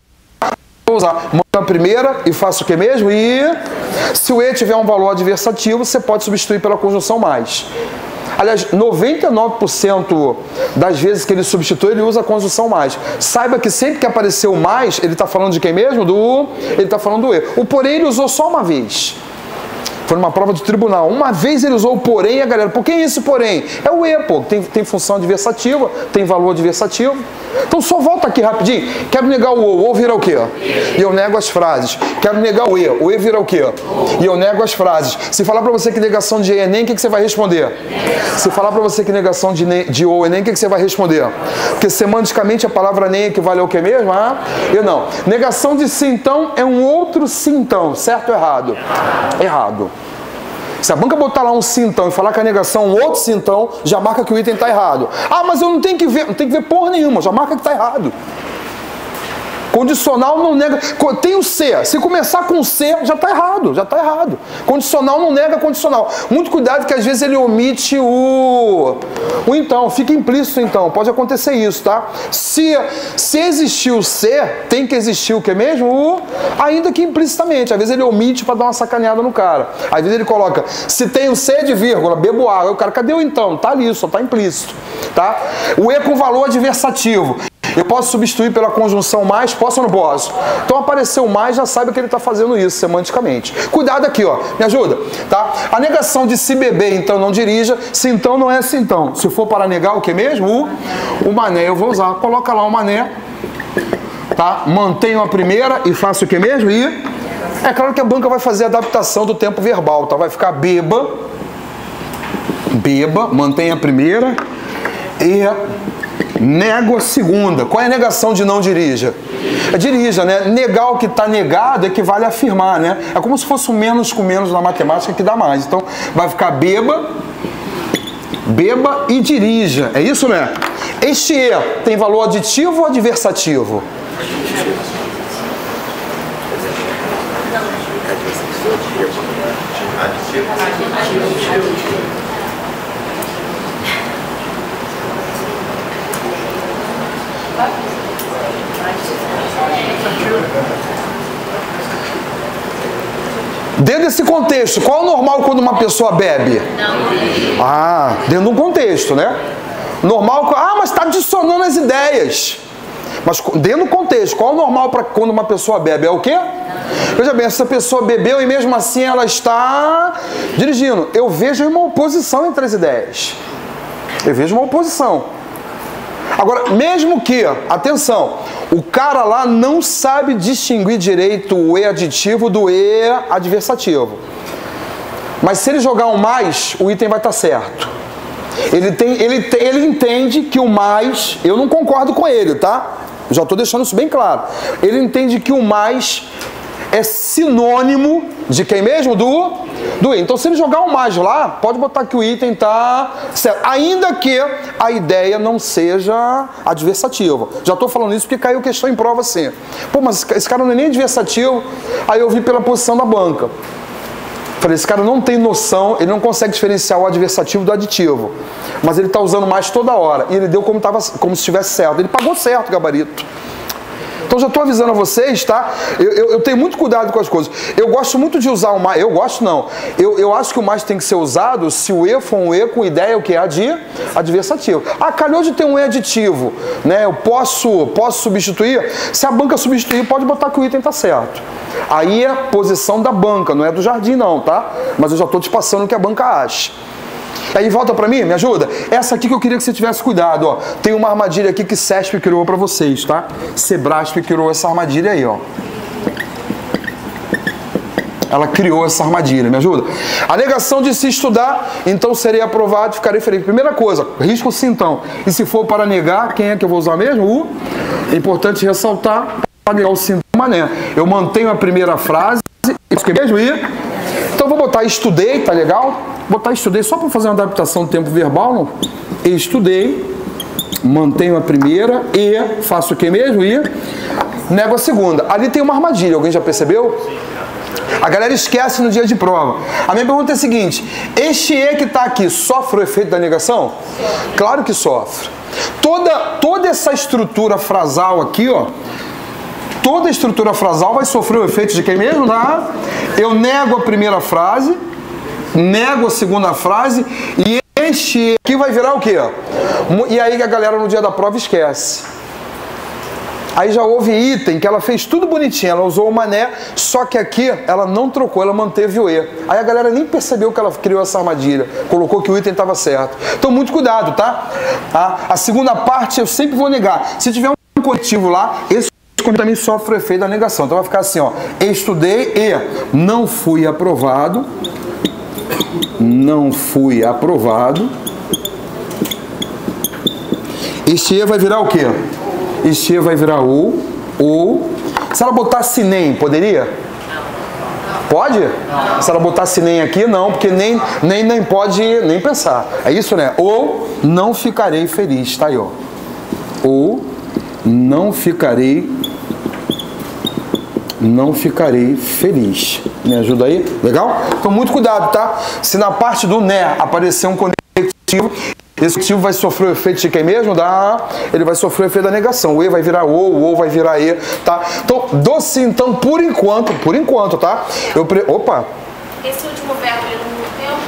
vou usar a primeira e faço o que mesmo? E se o E tiver um valor adversativo, você pode substituir pela conjunção mais. Aliás, 99% das vezes que ele substitui, ele usa a conjunção mais. Saiba que sempre que apareceu o mais, ele está falando de quem mesmo? Ele está falando do E. O porém ele usou só uma vez. Foi numa prova de tribunal. Uma vez ele usou o porém e a galera, por que esse porém? É o E, pô. Tem função adversativa, tem valor adversativo. Então só volta aqui rapidinho. Quero negar o O vira o quê? E eu nego as frases. Quero negar o E vira o quê? E eu nego as frases. Se falar pra você que negação de E é nem, o que você vai responder? Se falar pra você que negação de O é nem, o que você vai responder? Porque semanticamente a palavra nem equivale ao que mesmo? Eu não. Negação de sim então é um outro sim então. Certo ou errado? Errado. Se a banca botar lá um sim então e falar que a negação é um outro sim então, já marca que o item está errado. Ah, mas eu não tenho que ver porra nenhuma, já marca que está errado. Condicional não nega. Tem o C. Se começar com C, já está errado. Já está errado. Condicional não nega condicional. Muito cuidado que às vezes ele omite o então. Fica implícito então. Pode acontecer isso, tá? Se existir o C, tem que existir o que mesmo? O ainda que implicitamente. Às vezes ele omite para dar uma sacaneada no cara. Às vezes ele coloca, se tem o C de vírgula, bebo água. Aí o cara, cadê o então? Tá ali, só tá implícito. Tá? O E com valor adversativo. Eu posso substituir pela conjunção mais? Posso ou não posso? Então apareceu mais, já sabe que ele está fazendo isso semanticamente. Cuidado aqui, ó. Me ajuda, tá? A negação de se beber, então não dirija. Se então não é se então. Se for para negar o que mesmo? O mané eu vou usar. Coloca lá o mané, tá? Mantenho a primeira e faço o que mesmo? E é claro que a banca vai fazer a adaptação do tempo verbal, tá? Vai ficar beba, mantém a primeira e nego a segunda. Qual é a negação de não dirija? É dirija, né? Negar o que está negado equivale a afirmar, né? É como se fosse um menos com menos na matemática que dá mais. Então, vai ficar beba e dirija. É isso, né? Este E tem valor aditivo ou adversativo? Dentro desse contexto, qual é o normal quando uma pessoa bebe? Ah, dentro de um contexto, né? Normal, mas está adicionando as ideias. Mas dentro do contexto, qual é o normal para quando uma pessoa bebe? É o quê? Veja bem, essa pessoa bebeu e mesmo assim ela está dirigindo. Eu vejo uma oposição entre as ideias. Eu vejo uma oposição. Agora, mesmo que, atenção, o cara lá não sabe distinguir direito o E aditivo do E adversativo. Mas se ele jogar um mais, o item vai estar certo. Ele entende que o mais, eu não concordo com ele, tá? Já estou deixando isso bem claro. Ele entende que o mais é sinônimo de quem mesmo? Do E. Então, se ele jogar um mais lá, pode botar que o item está certo. Ainda que a ideia não seja adversativa. Já estou falando isso porque caiu questão em prova assim. Pô, mas esse cara não é nem adversativo. Aí eu vi pela posição da banca. Falei, esse cara não tem noção, ele não consegue diferenciar o adversativo do aditivo. Mas ele está usando mais toda hora. E ele deu como se estivesse certo. Ele pagou certo o gabarito. Então já estou avisando a vocês, tá? Eu tenho muito cuidado com as coisas. Eu gosto muito de usar o mais. Eu gosto não. Eu acho que o mais tem que ser usado se o E for um E com ideia o que? Adversativo. Ah, calhou de ter um E aditivo, né? Eu posso substituir. Se a banca substituir, pode botar que o item está certo. Aí é a posição da banca, não é do jardim não, tá? Mas eu já estou te passando o que a banca acha. Aí volta pra mim, me ajuda? Essa aqui que eu queria que você tivesse cuidado, ó. Tem uma armadilha aqui que CESP criou pra vocês, tá? Sebrasp criou essa armadilha aí, ó. Ela criou essa armadilha, me ajuda? A negação de se estudar, então serei aprovado, ficarei feliz. Primeira coisa, risco sim, então. E se for para negar, quem é que eu vou usar mesmo? O. É importante ressaltar, para negar o sintoma, né? Eu mantenho a primeira frase, isso que mesmo? E. Então vou botar estudei, tá legal? Botar estudei só para fazer uma adaptação do tempo verbal, não? Estudei, mantenho a primeira e faço o que mesmo? E nego a segunda. Ali tem uma armadilha, alguém já percebeu? A galera esquece no dia de prova. A minha pergunta é a seguinte, este E que está aqui sofre o efeito da negação? Claro que sofre. Toda essa estrutura frasal aqui, ó, toda a estrutura frasal vai sofrer o efeito de quem mesmo? Eu nego a primeira frase, nego a segunda frase e este aqui vai virar o quê? E aí a galera no dia da prova esquece. Aí já houve item que ela fez tudo bonitinho, ela usou o mané, só que aqui ela não trocou, ela manteve o E. Aí a galera nem percebeu que ela criou essa armadilha, colocou que o item estava certo. Então muito cuidado, tá? A segunda parte eu sempre vou negar. Se tiver um coletivo lá, esse também sofre o efeito da negação. Então vai ficar assim, ó, estudei e não fui aprovado. Não fui aprovado. Este E vai virar o quê? Este E vai virar ou. Se ela botasse nem, poderia? Pode? Se ela botasse nem aqui, não, porque nem pode nem pensar. É isso, né? Ou não ficarei feliz, tá aí, ó. Ou não ficarei feliz. Me ajuda aí? Legal? Então, muito cuidado, tá? Se na parte do né aparecer um conectivo, esse conectivo vai sofrer o efeito de quem mesmo? Ele vai sofrer o efeito da negação. O E vai virar o vai virar E, tá? Então, doce, então, por enquanto, tá? Opa! Esse último verbo, ele não muda o tempo?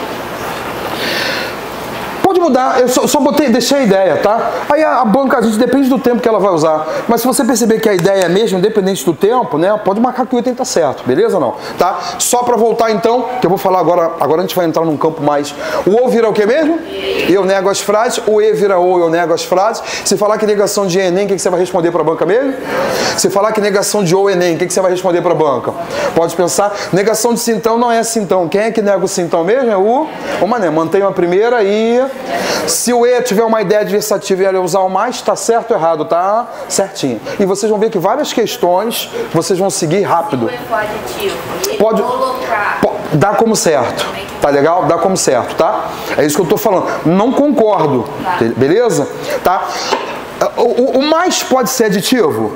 Pode mudar, eu só deixei a ideia, tá? Aí a banca, a gente depende do tempo que ela vai usar. Mas se você perceber que a ideia é mesmo, independente do tempo, né? Pode marcar que o item tá certo, beleza ou não? Tá? Só pra voltar então, que eu vou falar agora a gente vai entrar num campo mais... O ou vira o que mesmo? Eu nego as frases. O E vira ou, eu nego as frases. Se falar que negação de Enem, o que você vai responder pra banca mesmo? Se falar que negação de ou Enem, o que você vai responder pra banca? Pode pensar, negação de sintão não é sintão. Quem é que nega o sintão mesmo? É o mané. Mantenho a primeira e... Se o E tiver uma ideia adversativa e ela usar o mais, tá certo ou errado? Tá certinho. E vocês vão ver que várias questões vocês vão seguir rápido. Pode dar como certo. Tá legal? Dá como certo, tá? É isso que eu tô falando. Não concordo. Beleza? Tá? O mais pode ser aditivo?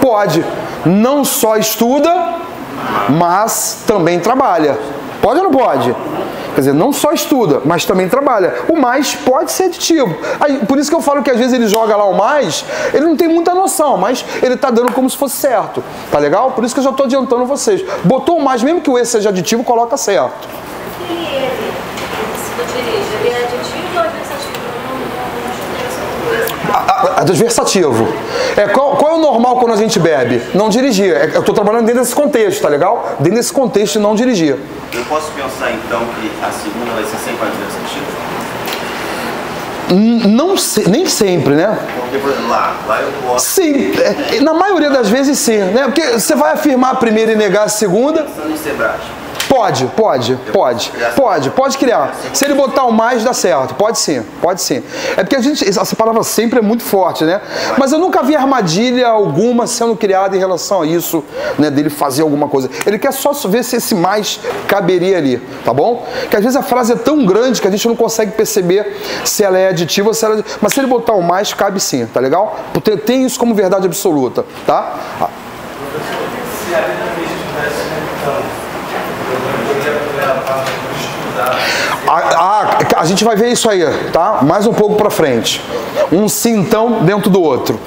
Pode. Não só estuda, mas também trabalha. Pode ou não pode? Quer dizer, não só estuda, mas também trabalha. O mais pode ser aditivo. Aí, por isso que eu falo que às vezes ele joga lá o mais, ele não tem muita noção, mas ele está dando como se fosse certo. Tá legal? Por isso que eu já estou adiantando vocês. Botou o mais, mesmo que o E seja aditivo, coloca certo. Ele é aditivo ou adversativo? Adversativo. Qual é o normal quando a gente bebe? Não dirigir. Eu estou trabalhando dentro desse contexto, tá legal? Dentro desse contexto de não dirigir. Eu posso pensar então que a segunda vai ser sempre adversativo? Não sei, nem sempre, né? Porque, por exemplo, lá eu posso... Sim, na maioria das vezes sim, né? Porque você vai afirmar a primeira e negar a segunda. Pensando em Sebrasp. Pode criar. Se ele botar o mais, dá certo. Pode sim. É porque essa palavra sempre é muito forte, né? Mas eu nunca vi armadilha alguma sendo criada em relação a isso, né? Dele fazer alguma coisa. Ele quer só ver se esse mais caberia ali, tá bom? Que às vezes a frase é tão grande que a gente não consegue perceber se ela é aditiva ou se ela... Mas se ele botar o mais, cabe sim, tá legal? Porque tem isso como verdade absoluta, tá? Se a vida mesmo tivesse a gente vai ver isso aí, tá? Mais um pouco pra frente. Um sintão dentro do outro.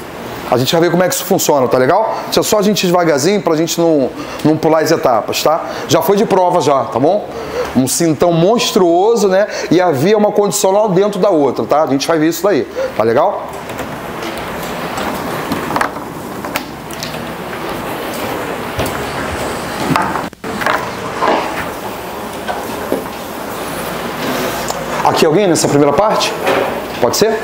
A gente vai ver como é que isso funciona, tá legal? Isso é só a gente devagarzinho pra gente não pular as etapas, tá? Já foi de prova já, tá bom? Um sintão monstruoso, né? E havia uma condicional dentro da outra, tá? A gente vai ver isso daí, tá legal? Aqui alguém nessa primeira parte? Pode ser?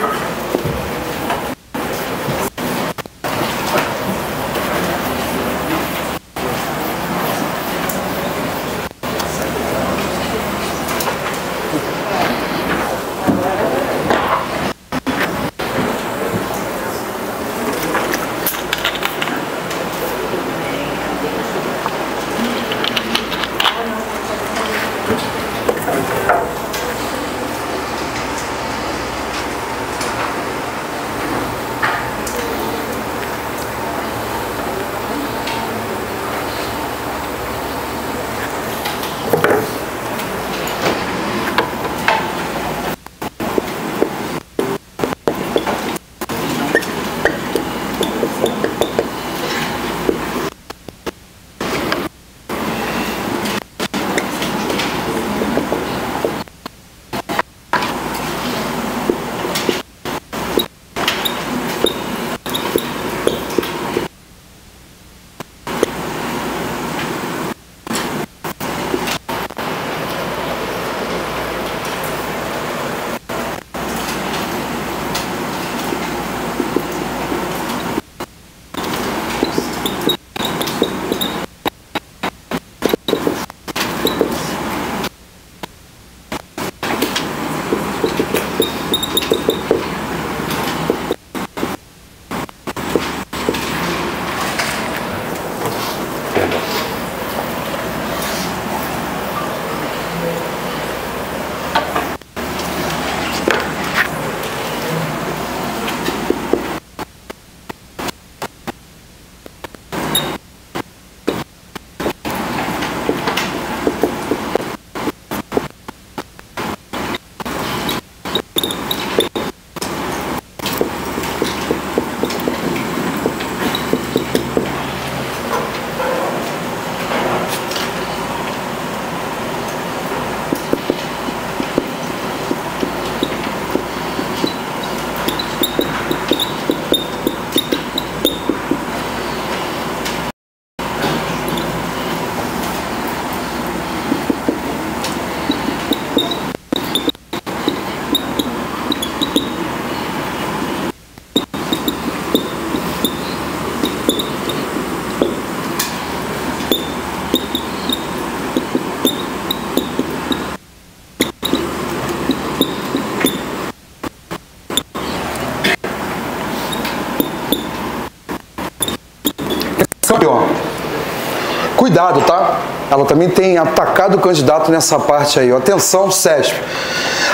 Cuidado, tá? Ela também tem atacado o candidato nessa parte aí. Atenção, CESP.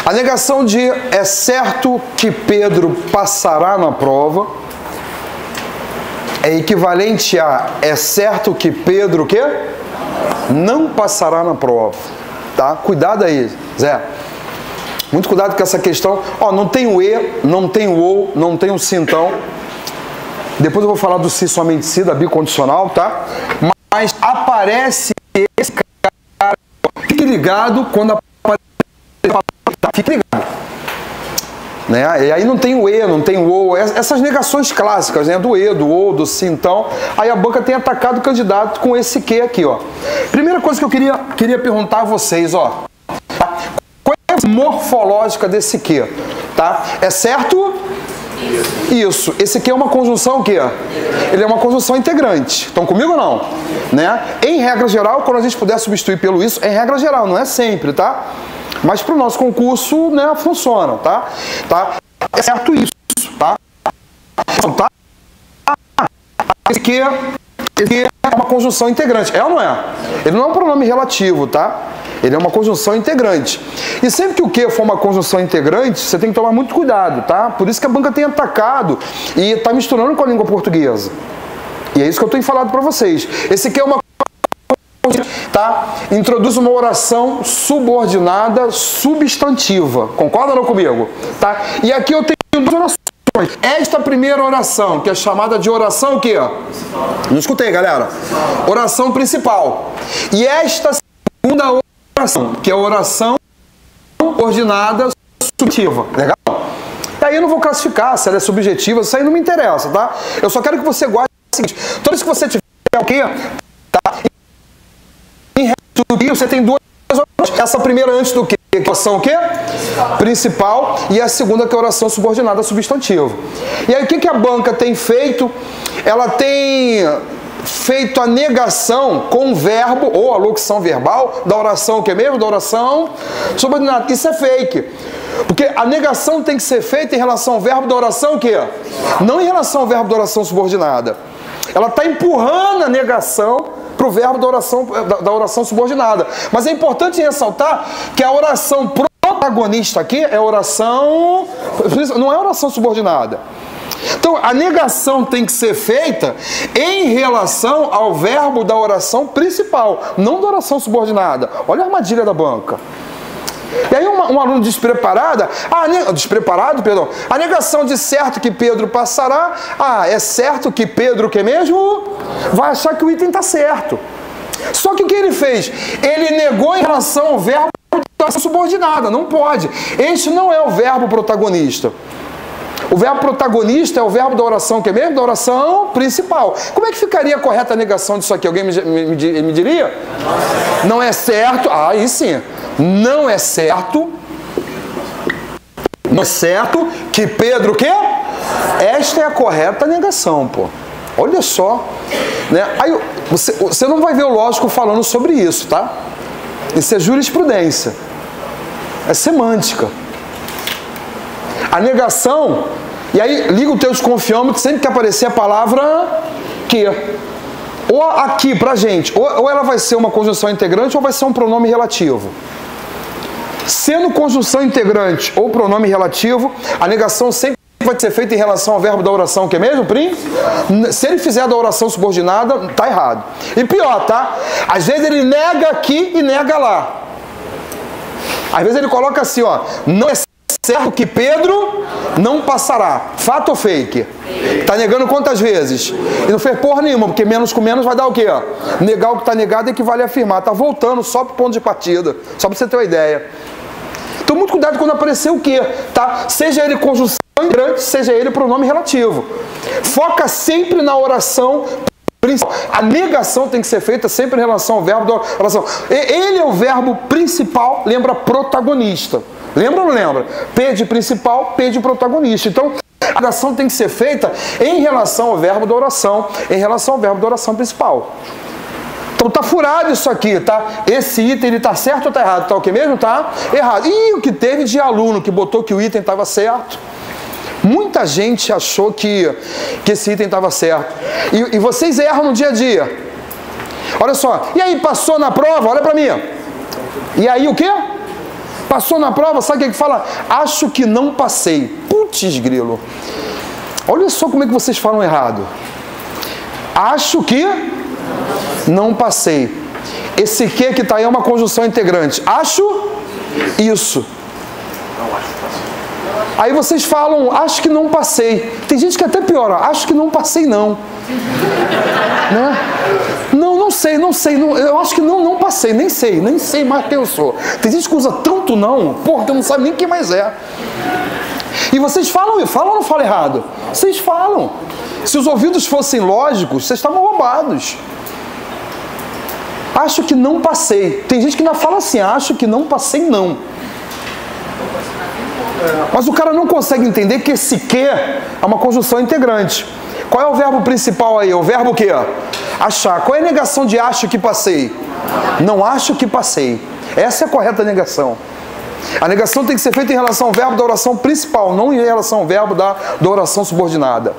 A negação de é certo que Pedro passará na prova é equivalente a é certo que Pedro o quê? Não passará na prova. Tá? Cuidado aí, Zé. Muito cuidado com essa questão. Ó, não tem o E, não tem o OU, não tem o sintão. Depois eu vou falar do se somente se, da bicondicional, tá? Mas aparece esse cara. Fique ligado quando aparece. Fique ligado. Né? E aí não tem o E, não tem o OU. Essas negações clássicas, né? Do E, do OU, do sintão. Aí a banca tem atacado o candidato com esse que aqui, ó. Primeira coisa que eu queria perguntar a vocês, ó. Qual é a morfológica desse que? Tá? É certo Isso. Esse aqui é uma conjunção o quê? Ele é uma conjunção integrante. Estão comigo ou não? Né? Em regra geral, quando a gente puder substituir pelo isso, em regra geral, não é sempre, tá? Mas para o nosso concurso, né, funciona, tá? É certo isso, tá? Tá? Esse aqui é uma conjunção integrante. É ou não é? Ele não é um pronome relativo, tá? Ele é uma conjunção integrante. E sempre que o que for uma conjunção integrante, você tem que tomar muito cuidado, tá? Por isso que a banca tem atacado e está misturando com a língua portuguesa. E é isso que eu tenho falado para vocês. Esse aqui é uma, tá? Introduz uma oração subordinada substantiva. Concorda não comigo? Tá? E aqui eu tenho duas orações. Esta primeira oração, que é chamada de oração o quê? Não escutei, galera. Oração principal. E esta segunda oração, que é a oração ordinada substantiva. Legal? E aí eu não vou classificar se ela é subjetiva, isso aí não me interessa, tá? Eu só quero que você guarde o seguinte: toda vez que você tiver o quê? Tá? Em resto, você tem duas orações. Essa primeira antes do quê? Que é a oração o quê? Principal, e a segunda que é a oração subordinada substantiva. E aí o que a banca tem feito? Ela tem feito a negação com o verbo ou a locução verbal da oração o que mesmo? Da oração subordinada. Isso é fake. Porque a negação tem que ser feita em relação ao verbo da oração o quê? Não em relação ao verbo da oração subordinada. Ela está empurrando a negação para o verbo da oração subordinada. Mas é importante ressaltar que a oração protagonista aqui é oração, não é oração subordinada. Então, a negação tem que ser feita em relação ao verbo da oração principal, não da oração subordinada. Olha a armadilha da banca. E aí um aluno despreparado, a negação de certo que Pedro passará, é certo que Pedro, que mesmo, vai achar que o item está certo. Só que o que ele fez? Ele negou em relação ao verbo da oração subordinada, não pode. Este não é o verbo protagonista. O verbo protagonista é o verbo da oração, que é mesmo? Da oração principal. Como é que ficaria a correta negação disso aqui? Alguém me diria? Não é certo. Aí sim. Não é certo. Não é certo que Pedro o quê? Esta é a correta negação, pô. Olha só. Né? Aí você não vai ver o lógico falando sobre isso, tá? Isso é jurisprudência. É semântica. A negação, e aí liga o teu desconfiômetro sempre que aparecer a palavra que. Ou aqui pra gente, ou ela vai ser uma conjunção integrante ou vai ser um pronome relativo. Sendo conjunção integrante ou pronome relativo, a negação sempre vai ser feita em relação ao verbo da oração, que é mesmo, Prim? Se ele fizer da oração subordinada, tá errado. E pior, tá? Às vezes ele nega aqui e nega lá. Às vezes ele coloca assim, ó, não é certo que Pedro não passará. Fato ou fake? Tá negando quantas vezes? E não fez porra nenhuma, porque menos com menos vai dar o quê? Negar o que tá negado equivale a afirmar. Tá voltando só pro ponto de partida. Só pra você ter uma ideia. Então muito cuidado quando aparecer o quê? Tá? Seja ele conjunção integrante, seja ele pronome relativo. Foca sempre na oração principal. A negação tem que ser feita sempre em relação ao verbo da oração. Ele é o verbo principal, lembra protagonista. Lembra ou não lembra? P de principal, P de protagonista. Então, a oração tem que ser feita em relação ao verbo da oração, em relação ao verbo da oração principal. Então, tá furado isso aqui, tá? Esse item, ele tá certo ou tá errado? Tá o que mesmo? Tá errado. E o que teve de aluno que botou que o item estava certo? Muita gente achou que esse item estava certo. E vocês erram no dia a dia. Olha só. E aí, passou na prova? Olha pra mim. E aí, o quê? Passou na prova, sabe o que fala? Acho que não passei. Putz, grilo. Olha só como é que vocês falam errado. Acho que não passei. Esse que está aí é uma conjunção integrante. Acho isso. Aí vocês falam, acho que não passei. Tem gente que até piora, acho que não passei não. Né? Não sei, eu acho que não passei, nem sei mais quem eu sou. Tem gente que usa tanto não, porra, que eu não sabe nem quem mais é. E vocês falam ou não falam errado? Vocês falam. Se os ouvidos fossem lógicos, vocês estavam roubados. Acho que não passei. Tem gente que ainda fala assim, acho que não passei não. Mas o cara não consegue entender que esse que é uma conjunção integrante. Qual é o verbo principal aí? O verbo o quê? Achar. Qual é a negação de acho que passei? Não acho que passei. Essa é a correta negação. A negação tem que ser feita em relação ao verbo da oração principal, não em relação ao verbo da oração subordinada.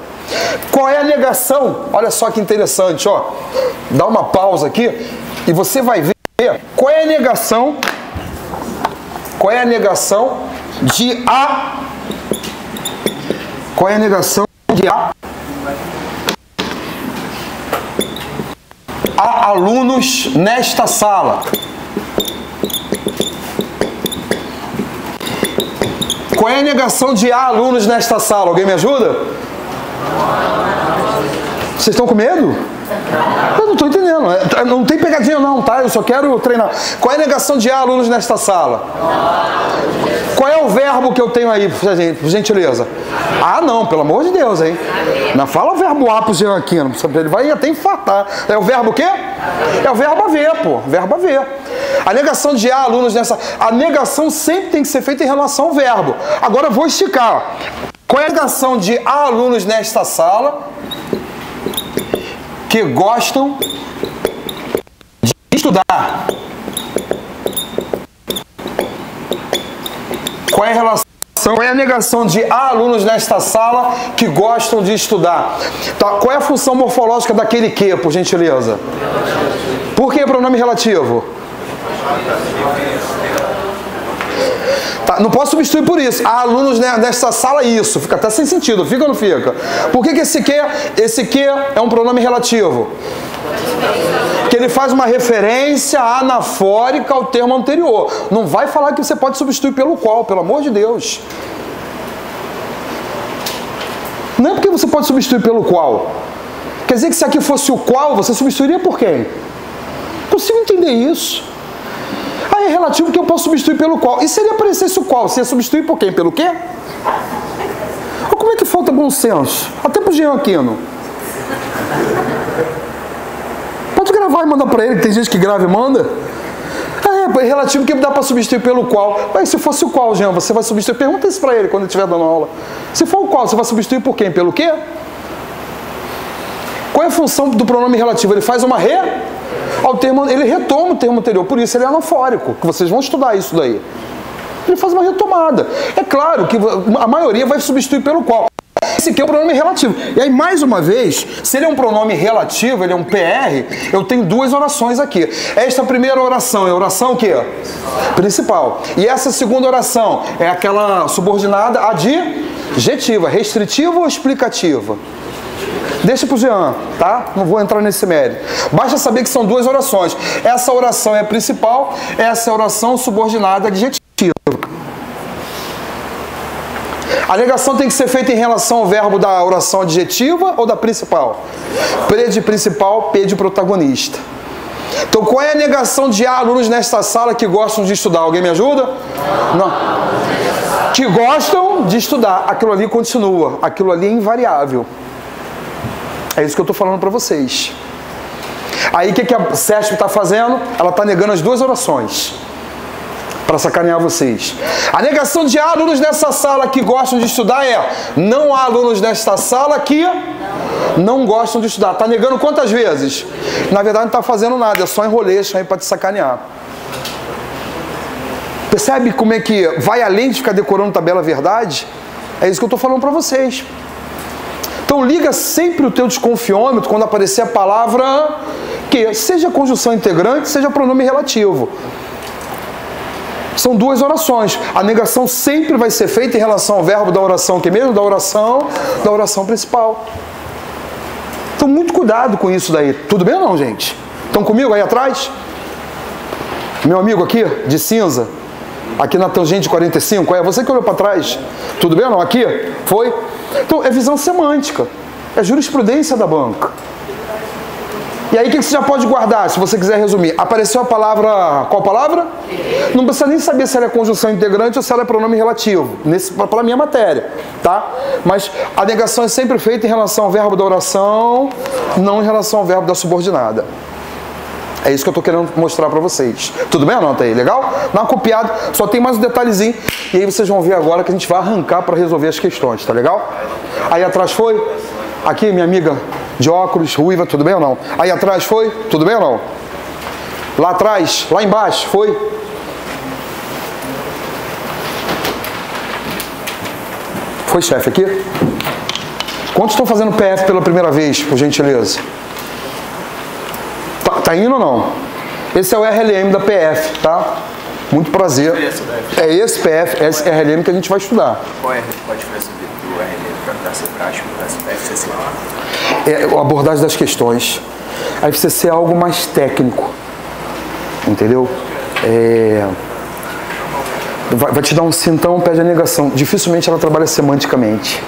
Qual é a negação? Olha só que interessante, ó. Dá uma pausa aqui e você vai ver qual é a negação. Qual é a negação de A? Qual é a negação de A? Há alunos nesta sala. Qual é a negação de há alunos nesta sala? Alguém me ajuda? Vocês estão com medo? Eu não estou entendendo. Não tem pegadinha não, tá? Eu só quero treinar. Qual é a negação de há alunos nesta sala? Qual é o verbo que eu tenho aí, por gentileza? Ah, não, pelo amor de Deus, hein? Não fala o verbo A pro Jean aqui, ele vai até infartar. É o verbo o quê? É o verbo haver, pô. Verbo haver. A negação de há alunos nessa... A negação sempre tem que ser feita em relação ao verbo. Agora eu vou esticar. Qual é a negação de há alunos nesta sala que gostam de estudar? Qual é a relação? Qual é a negação de há alunos nesta sala que gostam de estudar? Tá, qual é a função morfológica daquele que, por gentileza? Por que pronome relativo? Tá, não posso substituir por isso. Há alunos nesta sala isso. Fica até sem sentido. Fica ou não fica? Por que esse que é um pronome relativo? Que ele faz uma referência anafórica ao termo anterior. Não vai falar que você pode substituir pelo qual, pelo amor de Deus. Não é porque você pode substituir pelo qual. Quer dizer que se aqui fosse o qual, você substituiria por quem? Não consigo entender isso. Aí é relativo que eu posso substituir pelo qual. E se ele aparecesse o qual? Você ia substituir por quem? Pelo quê? Olha como é que falta bom senso. Até pro Jean Aquino. Pode gravar e mandar para ele, que tem gente que grava e manda. É relativo que dá para substituir pelo qual. Mas se fosse o qual, Jean, você vai substituir? Pergunta isso para ele quando ele estiver dando aula. Se for o qual, você vai substituir por quem? Pelo quê? Qual é a função do pronome relativo? Ele faz uma ele retoma o termo anterior, por isso ele é anafórico, que vocês vão estudar isso daí. Ele faz uma retomada. É claro que a maioria vai substituir pelo qual. Esse aqui é o pronome relativo. E aí, mais uma vez, se ele é um pronome relativo, ele é um PR, eu tenho duas orações aqui. Esta primeira oração é a oração o quê? Principal. E essa segunda oração é aquela subordinada adjetiva, restritiva ou explicativa? Deixa pro Jean, tá? Não vou entrar nesse mérito. Basta saber que são duas orações. Essa oração é a principal, essa é a oração subordinada adjetiva. A negação tem que ser feita em relação ao verbo da oração adjetiva ou da principal? Pre de principal, P de protagonista. Então, qual é a negação de há alunos nesta sala que gostam de estudar? Alguém me ajuda? Não. Que gostam de estudar. Aquilo ali continua. Aquilo ali é invariável. É isso que eu estou falando para vocês. Aí o que a CESP está fazendo? Ela está negando as duas orações. Para sacanear vocês. A negação de há alunos nessa sala que gostam de estudar é: não há alunos nesta sala que não gostam de estudar. Está negando quantas vezes? Na verdade não está fazendo nada, é só enroleixo aí para te sacanear. Percebe como é que vai além de ficar decorando tabela verdade? É isso que eu estou falando para vocês. Então liga sempre o teu desconfiômetro quando aparecer a palavra que, seja conjunção integrante, seja pronome relativo. São duas orações. A negação sempre vai ser feita em relação ao verbo da oração que mesmo? Da oração principal. Então muito cuidado com isso daí. Tudo bem ou não, gente? Estão comigo aí atrás? Meu amigo aqui, de cinza, aqui na tangente 45, é você que olhou para trás. Tudo bem ou não? Aqui? Foi? Então, é visão semântica. É jurisprudência da banca. E aí, o que você já pode guardar, se você quiser resumir? Apareceu a palavra... Qual palavra? Não precisa nem saber se ela é conjunção integrante ou se ela é pronome relativo. Para a minha matéria, tá? Mas a negação é sempre feita em relação ao verbo da oração, não em relação ao verbo da subordinada. É isso que eu tô querendo mostrar para vocês. Tudo bem, anota aí, legal? Dá uma copiada, só tem mais um detalhezinho. E aí vocês vão ver agora que a gente vai arrancar para resolver as questões, tá legal? Aí atrás foi? Aqui, minha amiga de óculos, ruiva, tudo bem ou não? Aí atrás foi? Tudo bem ou não? Lá atrás, lá embaixo, foi? Foi, chefe, aqui? Quantos estão fazendo PF pela primeira vez, por gentileza? Tá indo ou não? Esse é o RLM da PF, tá? Muito prazer. É esse PF, esse RLM que a gente vai estudar. Qual é a diferença do RLM para ser prático da FCC? É a abordagem das questões. A FCC é algo mais técnico, entendeu? Vai te dar um sintão, pede a negação. Dificilmente ela trabalha semanticamente,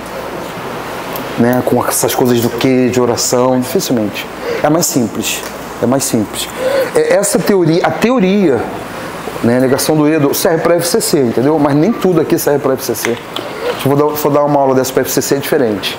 né? Com essas coisas do que, de oração, dificilmente. É mais simples. É mais simples. Essa teoria, a teoria, né, negação do EDO, serve para FCC, entendeu? Mas nem tudo aqui serve para FCC. Se eu for dar uma aula dessa para FCC, é diferente.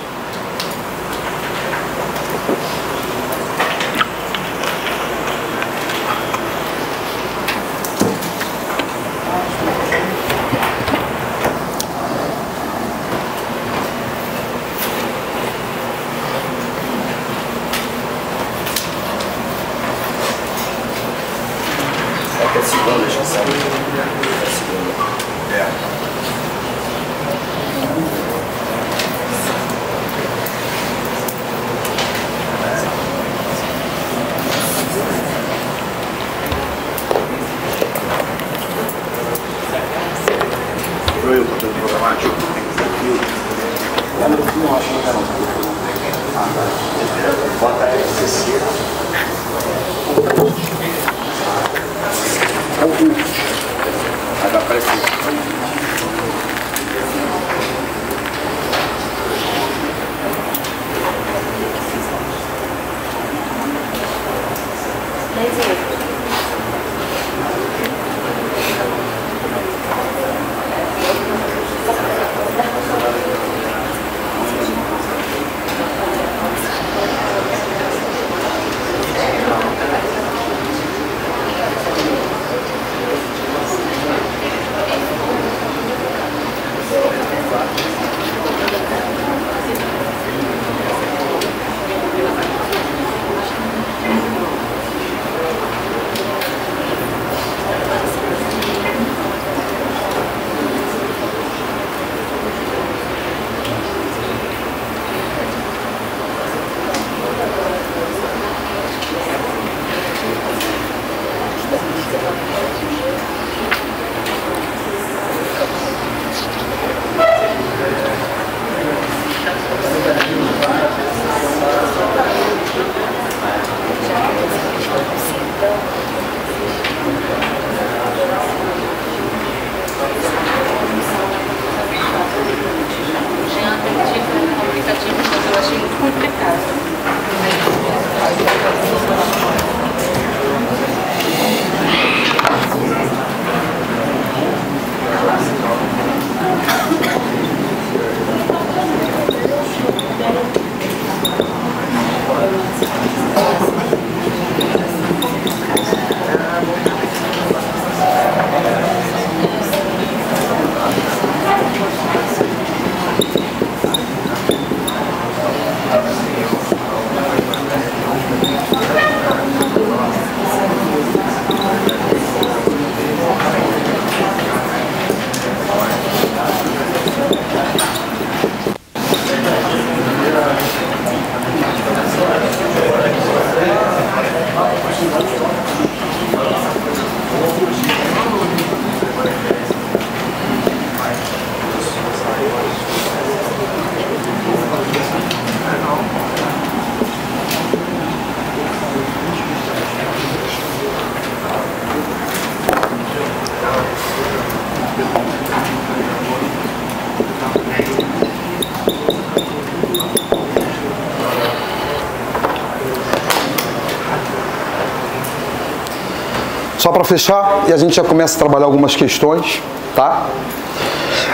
Só para fechar, e a gente já começa a trabalhar algumas questões, tá?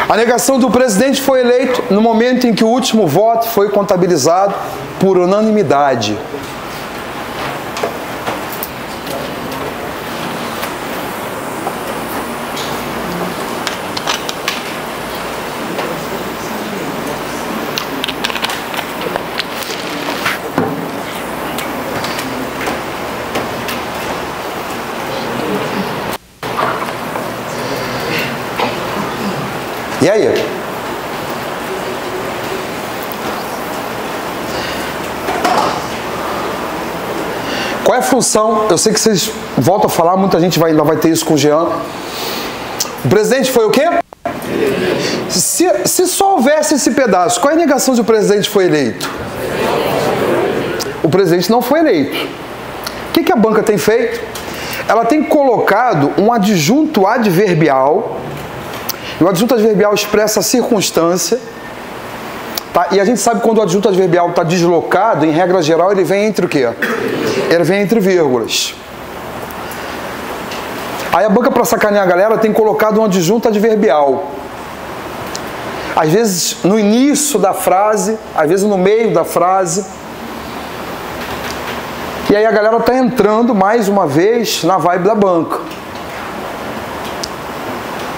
A negação do presidente foi eleito no momento em que o último voto foi contabilizado por unanimidade. E aí? Qual é a função? Eu sei que vocês voltam a falar, muita gente ainda vai ter isso com o Jean. O presidente foi o quê? Se só houvesse esse pedaço, qual é a negação de o presidente foi eleito? O presidente não foi eleito. O que a banca tem feito? Ela tem colocado um adjunto adverbial. E o adjunto adverbial expressa a circunstância. Tá? E a gente sabe quando o adjunto adverbial está deslocado, em regra geral, ele vem entre o quê? Ele vem entre vírgulas. Aí a banca, para sacanear a galera, tem colocado um adjunto adverbial. Às vezes no início da frase, às vezes no meio da frase. E aí a galera está entrando mais uma vez na vibe da banca.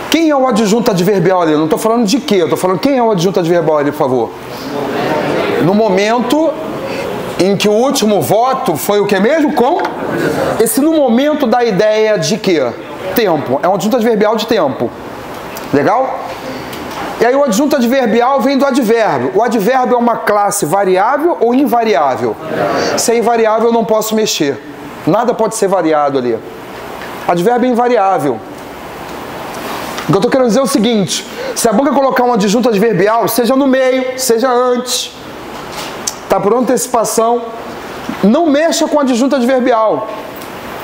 Quem é o adjunto adverbial ali? Eu não estou falando de quê? Eu estou falando quem é o adjunto adverbial ali, por favor. No momento em que o último voto foi o que mesmo? Com? Esse no momento da ideia de quê? Tempo. É um adjunto adverbial de tempo. Legal? E aí o adjunto adverbial vem do advérbio. O advérbio é uma classe variável ou invariável? Se é invariável, eu não posso mexer. Nada pode ser variado ali. Advérbio é invariável. O que eu estou querendo dizer é o seguinte: se a banca colocar um adjunto adverbial, seja no meio, seja antes, tá, por antecipação, não mexa com o adjunto adverbial,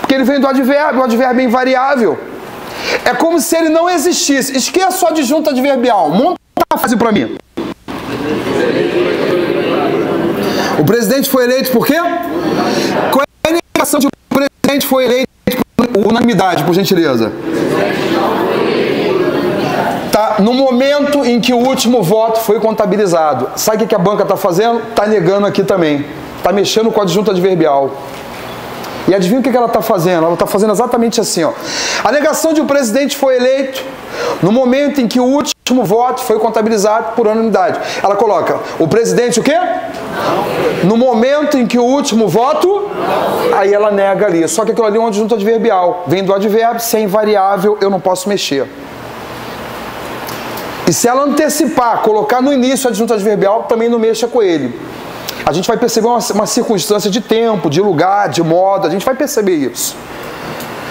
porque ele vem do advérbio, o advérbio é invariável. É como se ele não existisse. Esqueça o adjunto adverbial. Monta a frase para mim. O presidente foi eleito por quê? Qual é a indicação de o presidente foi eleito por unanimidade, por gentileza? Tá, no momento em que o último voto foi contabilizado. Sabe o que a banca está fazendo? Está negando aqui também. Está mexendo com o adjunto adverbial. E adivinha o que ela está fazendo? Ela está fazendo exatamente assim, ó. A negação de o presidente foi eleito no momento em que o último voto foi contabilizado por unanimidade. Ela coloca o presidente o quê? No momento em que o último voto, aí ela nega ali. Só que aquilo ali é um adjunto adverbial. Vem do advérbio, se é invariável, eu não posso mexer. E se ela antecipar, colocar no início o adjunto adverbial, também não mexa com ele. A gente vai perceber uma circunstância de tempo, de lugar, de modo, a gente vai perceber isso.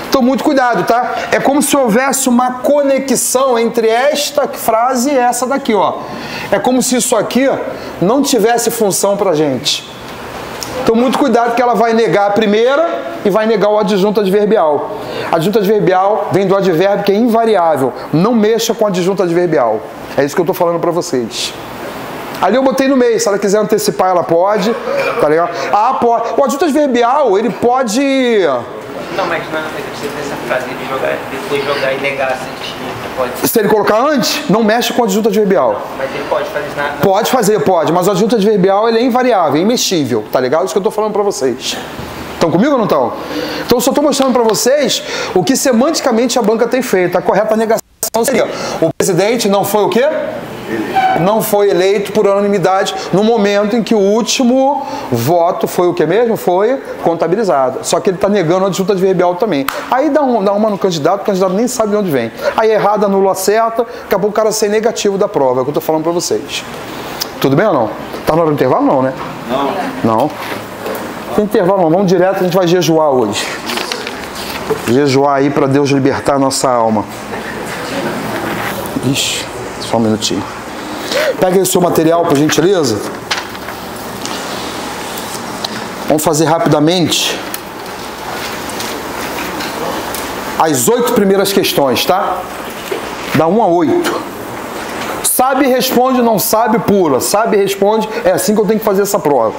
Então, muito cuidado, tá? É como se houvesse uma conexão entre esta frase e essa daqui, ó. É como se isso aqui não tivesse função pra gente. Então, muito cuidado que ela vai negar a primeira e vai negar o adjunto adverbial. Adjunto adverbial vem do advérbio que é invariável. Não mexa com o adjunto adverbial. É isso que eu estou falando para vocês. Ali eu botei no meio. Se ela quiser antecipar, ela pode. Tá legal? Ah, pode. O adjunto adverbial, ele pode... Não, mas não precisa dessa frase de jogar, depois jogar e negar se pode. Se ele colocar antes, não mexe com o adjunto adverbial. Mas ele pode fazer isso na... Pode fazer, pode. Mas o adjunto adverbial, ele é invariável, é imexível. Tá legal? Isso que eu estou falando para vocês. Estão comigo ou não estão? Então eu só estou mostrando para vocês o que semanticamente a banca tem feito. A correta negação seria: o presidente não foi o quê? Não foi eleito por unanimidade no momento em que o último voto foi o que mesmo? Foi contabilizado. Só que ele está negando a adjunto adverbial também. Aí dá uma no candidato, o candidato nem sabe de onde vem. Aí errada, anula, acerta, acabou o cara ser negativo da prova. É o que eu estou falando para vocês. Tudo bem ou não? Tá na hora do intervalo não, né? Não. Tem intervalo não, vamos direto, a gente vai jejuar hoje. Jejuar aí para Deus libertar a nossa alma. Ixi, só um minutinho. Pega aí o seu material, por gentileza. Vamos fazer rapidamente as 8 primeiras questões, tá? Da 1 a 8. Sabe, responde, não sabe, pula. Sabe, responde, é assim que eu tenho que fazer essa prova.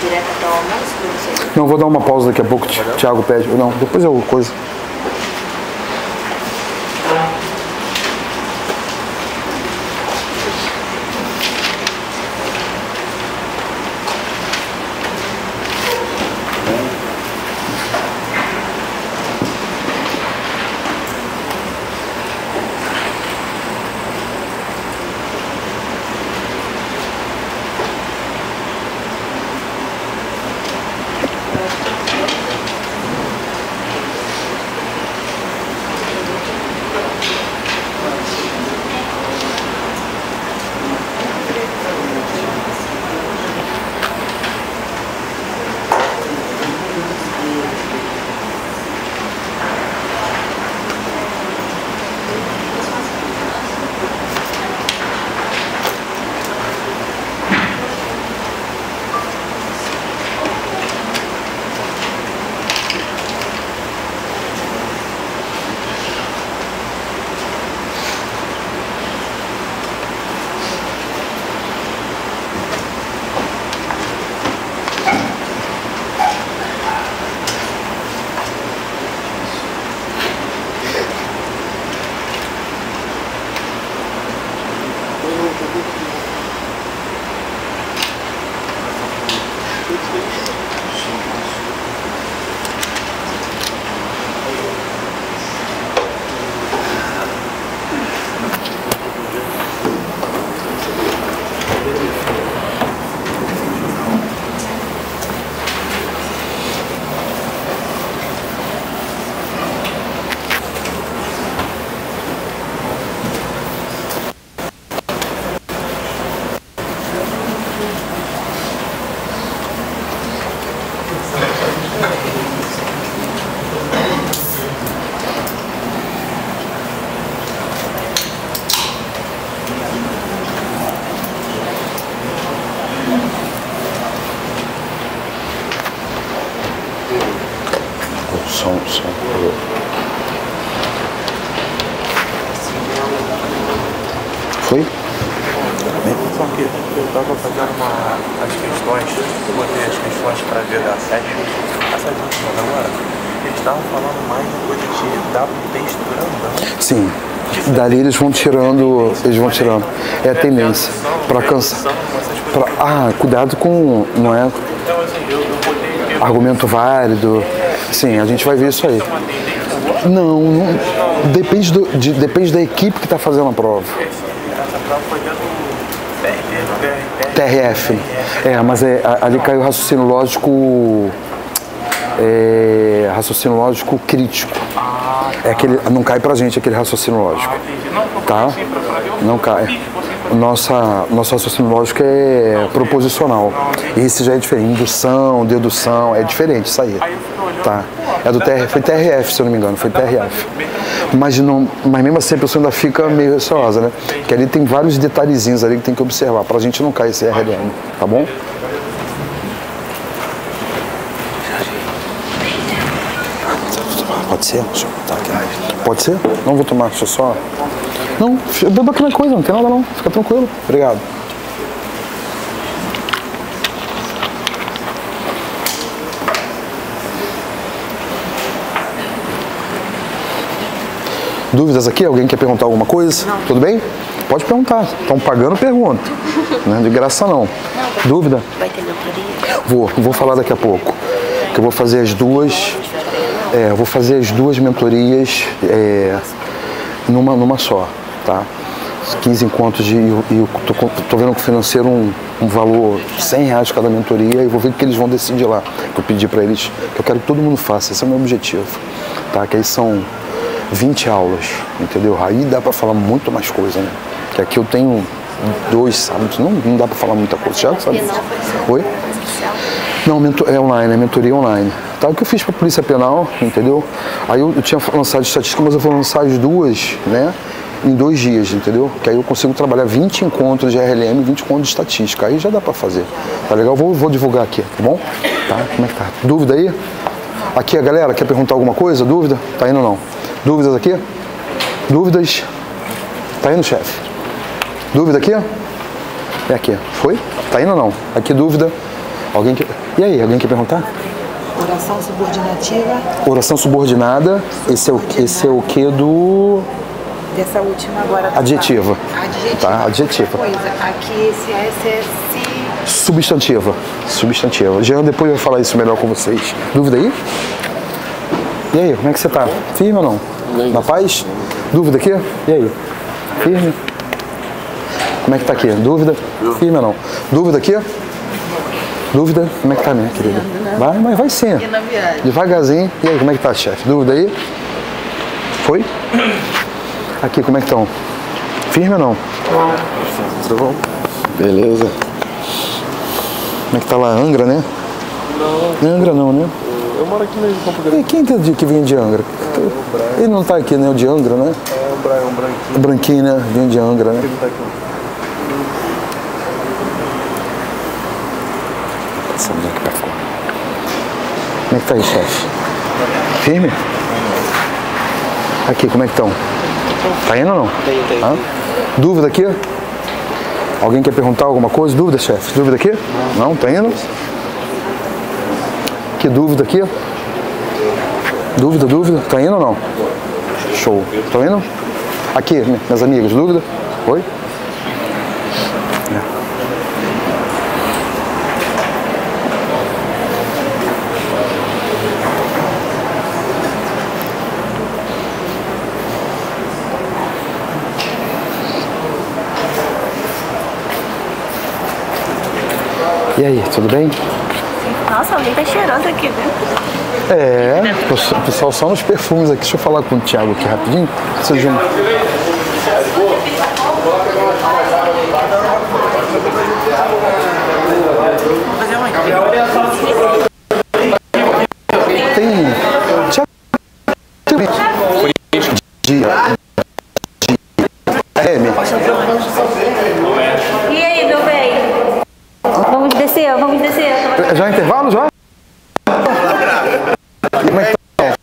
direto até o almoço pra você? Não, vou dar uma pausa daqui a pouco, o Thiago pede. Não, depois eu coisa. Foi? Só que eu estava fazendo as questões, eu botei as questões para ver da sede, essa última agora, eles estavam falando mais de coisa de dar um texto grandão. Sim. Dali eles vão tirando. É a tendência. Para cansar. Cuidado com. Não é? Então, assim, eu botei. Argumento válido. Sim, a gente vai ver isso aí. Não. Depende da equipe que está fazendo a prova. Essa prova foi dentro do TRF. Mas ali cai o raciocínio lógico. Raciocínio lógico crítico. Não cai pra gente aquele raciocínio lógico. Tá? Não cai. Nosso raciocínio lógico é proposicional. Esse já é diferente. Indução, dedução, é diferente isso aí. Tá? É do TRF, foi TRF, se eu não me engano, foi TRF. Mas mesmo assim a pessoa ainda fica meio receosa, né? Porque ali tem vários detalhezinhos ali que tem que observar, pra gente não cair esse RLM, tá bom? Pode ser? Deixa eu botar aqui. Pode ser? Não vou tomar, deixa eu só... Não, beba aqui na coisa, não tem nada não, fica tranquilo. Obrigado. Dúvidas aqui? Alguém quer perguntar alguma coisa? Não. Tudo bem? Pode perguntar. Estão pagando, pergunta. Não é de graça não. Dúvida? Vai ter mentoria? Vou falar daqui a pouco. Que eu vou fazer as duas. Eu vou fazer as duas mentorias numa só, tá? 15 encontros e eu tô vendo com o financeiro um valor R$100 cada mentoria e vou ver o que eles vão decidir lá. Que eu pedi para eles, que eu quero que todo mundo faça, esse é o meu objetivo, tá? Que aí são 20 aulas, entendeu? Aí dá para falar muito mais coisa, né? Que aqui eu tenho 2 sábados, não dá para falar muita coisa, já sabe? Oi? Não, é online, é mentoria online. Tá, o que eu fiz para a Polícia Penal, entendeu? Aí eu tinha lançado estatística, mas eu vou lançar as duas, né? Em 2 dias, entendeu? Que aí eu consigo trabalhar 20 encontros de RLM e 20 encontros de estatística. Aí já dá para fazer. Tá legal? Vou divulgar aqui, tá bom? Tá? Como é que tá? Dúvida aí? Aqui a galera quer perguntar alguma coisa? Dúvida? Tá indo ou não? Dúvidas aqui? Dúvidas? Tá indo, chefe? Dúvida aqui? É aqui. Foi? Tá indo ou não? Aqui dúvida? Alguém que... E aí, alguém quer perguntar? Oração subordinativa. Oração subordinada, esse é o que do... Dessa última agora. Adjetiva. Adjetiva. Tá, adjetiva. Coisa. Aqui esse SS... Substantiva. Substantiva. Jean depois vai falar isso melhor com vocês. Dúvida aí? E aí, como é que você tá? Firme ou não? Na paz? Dúvida aqui? E aí? Firme? Como é que tá aqui? Dúvida? Firme ou não? Dúvida aqui? Dúvida? Como é que tá, minha querida? Vai, mas vai sim. Devagarzinho. E aí, como é que tá, chefe? Dúvida aí? Foi? Aqui, como é que estão? Firme ou não? Tá bom? Beleza. Como é que tá lá? Angra, né? Não. Angra não, né? Eu moro aqui mesmo, Campo Grande. E quem que vem de Angra? Ele não tá aqui, né? O de Angra, né? É um branquinho. O branquinho, né? Vem de Angra, né? Ele tá aqui. Passamos aqui pra fora. Como é que tá aí, chefe? Firme? Aqui, como é que estão? Tá indo ou não? Tem. Hã? Dúvida aqui? Alguém quer perguntar alguma coisa? Dúvida, chefe? Dúvida aqui? Não, tá indo? Que dúvida aqui? Dúvida? Tá indo ou não? Show. Tá indo? Aqui, minhas amigas, dúvida? Oi? E aí, tudo bem? Nossa, alguém tá cheiroso aqui, né? É, o pessoal só nos perfumes aqui. Deixa eu falar com o Thiago aqui rapidinho. Vocês vão... Tem... Thiago... E aí, meu bem? Vamos descer. Já é intervalo, já? Como é que tá?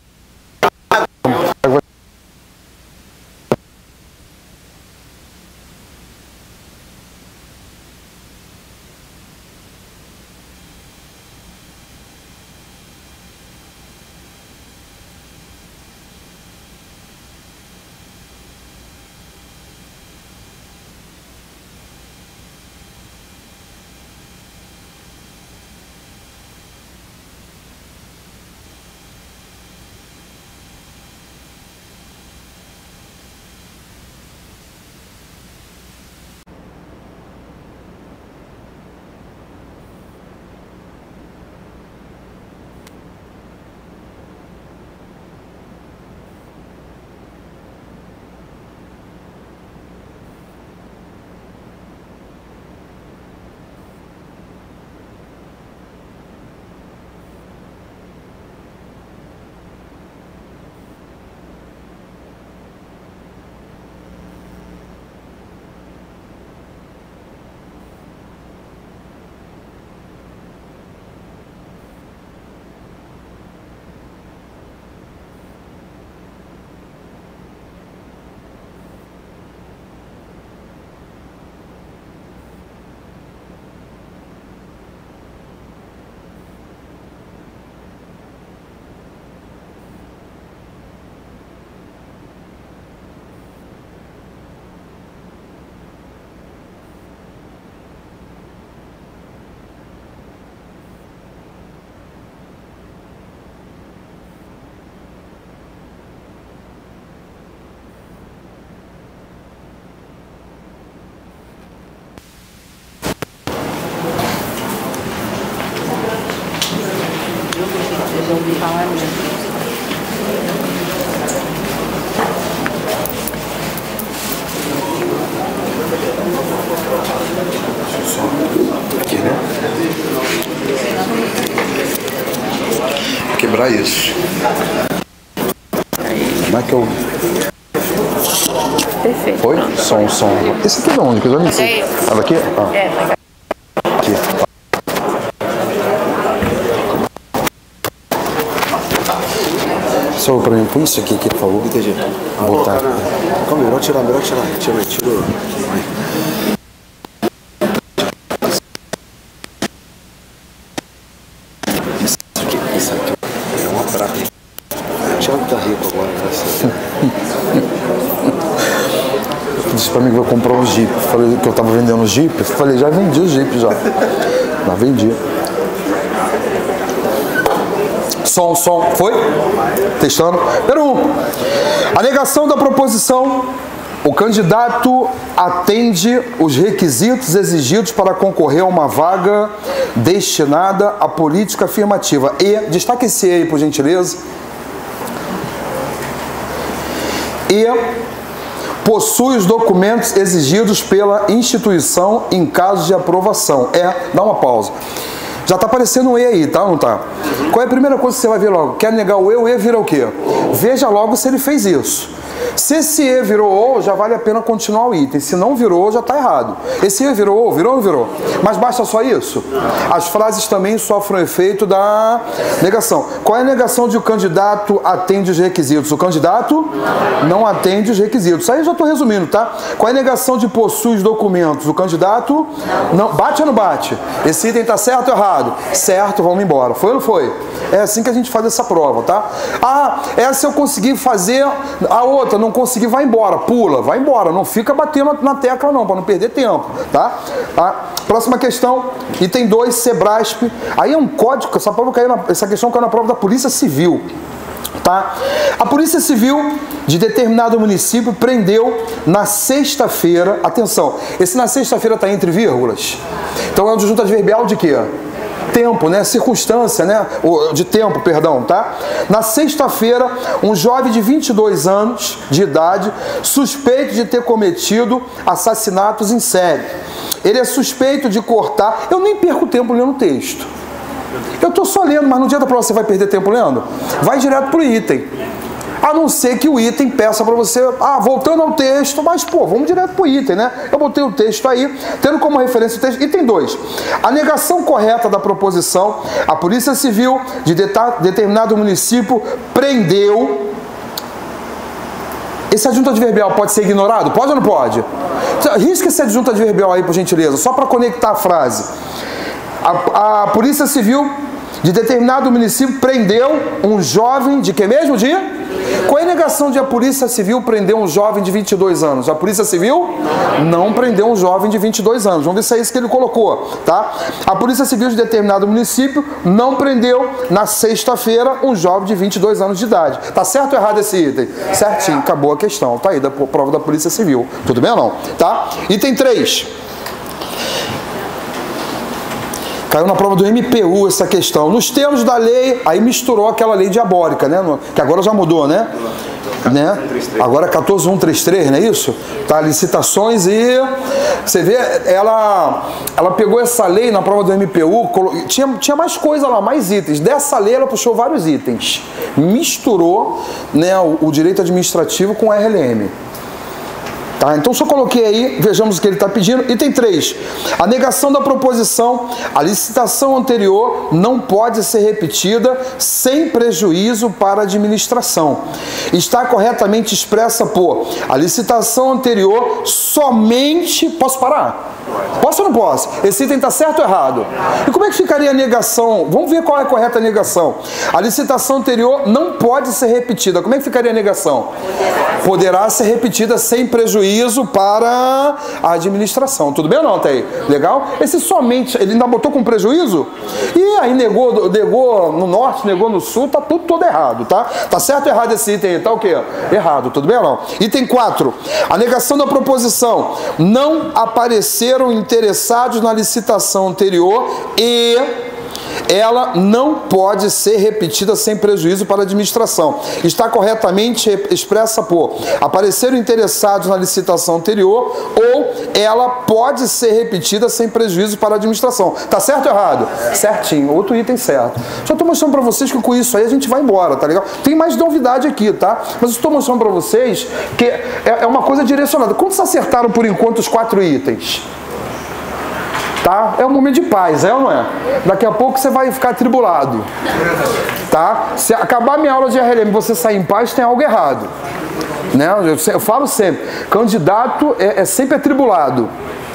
Aqui, né? Vou quebrar isso. Como é que eu... Perfeito. Foi? Som. Esse aqui é de onde? Que eu já nem sei. Ah, daqui? Ah. É, Aqui. Só pra mim, põe isso aqui, por favor. Entendi. Botar. Calma, melhor tirar. Tirou. Jeep agora, graças a Deus. Disse pra mim que vai comprar um Jeep. Falei que eu tava vendendo um Jeep. Falei, já vendi o Jeep já. Já vendi. Som. Foi? Testando. Número 1. A negação da proposição. O candidato atende os requisitos exigidos para concorrer a uma vaga destinada à política afirmativa. E, destaque esse E aí, por gentileza. E possui os documentos exigidos pela instituição em caso de aprovação. Dá uma pausa. Já está aparecendo um E aí, tá ou não tá? Qual é a primeira coisa que você vai ver logo? Quer negar o E vira o quê? Veja logo se ele fez isso. Se esse E virou O, já vale a pena continuar o item. Se não virou, já está errado. Esse E virou O, virou ou não virou? Mas basta só isso? As frases também sofrem o efeito da negação. Qual é a negação de o candidato atende os requisitos? O candidato não atende os requisitos. Aí eu já estou resumindo, tá? Qual é a negação de possui os documentos? O candidato não... Bate ou não bate? Esse item está certo ou errado? Certo, vamos embora. Foi ou não foi? É assim que a gente faz essa prova, tá? Essa eu consegui fazer, a outra não consegui, vai embora, pula, vai embora, não fica batendo na tecla não, para não perder tempo, tá? Próxima questão, item 2, Sebrasp. Aí é um código, essa questão caiu na prova da Polícia Civil. Tá? A Polícia Civil de determinado município prendeu na sexta-feira, atenção, esse na sexta-feira está entre vírgulas, então é um junta adverbial de quê? Tempo, né? Circunstância, né? De tempo, perdão, tá? Na sexta-feira, um jovem de 22 anos de idade, suspeito de ter cometido assassinatos em série. Ele é suspeito de cortar... Eu nem perco tempo lendo o texto. Eu estou só lendo, mas no dia da prova você vai perder tempo lendo? Vai direto pro item. A não ser que o item peça para você, voltando ao texto, mas pô, vamos direto pro item, né? Eu botei o texto aí, tendo como referência o texto. Item 2. A negação correta da proposição, a Polícia Civil de determinado município prendeu. Esse adjunto adverbial pode ser ignorado? Pode ou não pode? Risca esse adjunto adverbial aí, por gentileza, só para conectar a frase. A Polícia Civil de determinado município prendeu um jovem de que mesmo dia? Qual é a negação de a Polícia Civil prender um jovem de 22 anos? A Polícia Civil não prendeu um jovem de 22 anos. Vamos ver se é isso que ele colocou, tá? A Polícia Civil de determinado município não prendeu na sexta-feira um jovem de 22 anos de idade. Tá certo ou errado esse item? Certinho, acabou a questão. Tá aí da prova da Polícia Civil. Tudo bem ou não? Tá? Item 3. Caiu na prova do MPU essa questão. Nos termos da lei, aí misturou aquela lei diabólica, né? Que agora já mudou, né? Agora é 14.133, não é isso? Tá, licitações e... Você vê, ela pegou essa lei na prova do MPU, tinha mais coisa lá, mais itens. Dessa lei ela puxou vários itens. Misturou, né, o direito administrativo com o RLM. Tá, então só coloquei aí, vejamos o que ele está pedindo. Item 3. A negação da proposição, a licitação anterior não pode ser repetida sem prejuízo para a administração. Está corretamente expressa por a licitação anterior somente... Posso parar? Posso ou não posso? Esse item está certo ou errado? E como é que ficaria a negação? Vamos ver qual é a correta negação. A licitação anterior não pode ser repetida. Como é que ficaria a negação? Poderá ser repetida sem prejuízo para a administração. Tudo bem ou não, até aí? Legal? Esse somente, ele ainda botou com prejuízo? E aí negou no norte, negou no sul, tá tudo todo errado, tá? Tá certo ou errado esse item aí? Tá o quê? Errado, tudo bem ou não? Item 4. A negação da proposição. Não apareceram interessados na licitação anterior e... ela não pode ser repetida sem prejuízo para a administração. Está corretamente expressa por apareceram interessados na licitação anterior ou ela pode ser repetida sem prejuízo para a administração. Tá certo ou errado? Certinho. Outro item certo. Só estou mostrando para vocês que com isso aí a gente vai embora, tá legal? Tem mais novidade aqui, tá? Mas estou mostrando para vocês que é uma coisa direcionada. Quantos acertaram por enquanto os 4 itens? Tá? É um momento de paz, é ou não é? Daqui a pouco você vai ficar atribulado. Tá? Se acabar minha aula de RLM e você sair em paz, tem algo errado. Né? Eu falo sempre, candidato é sempre atribulado.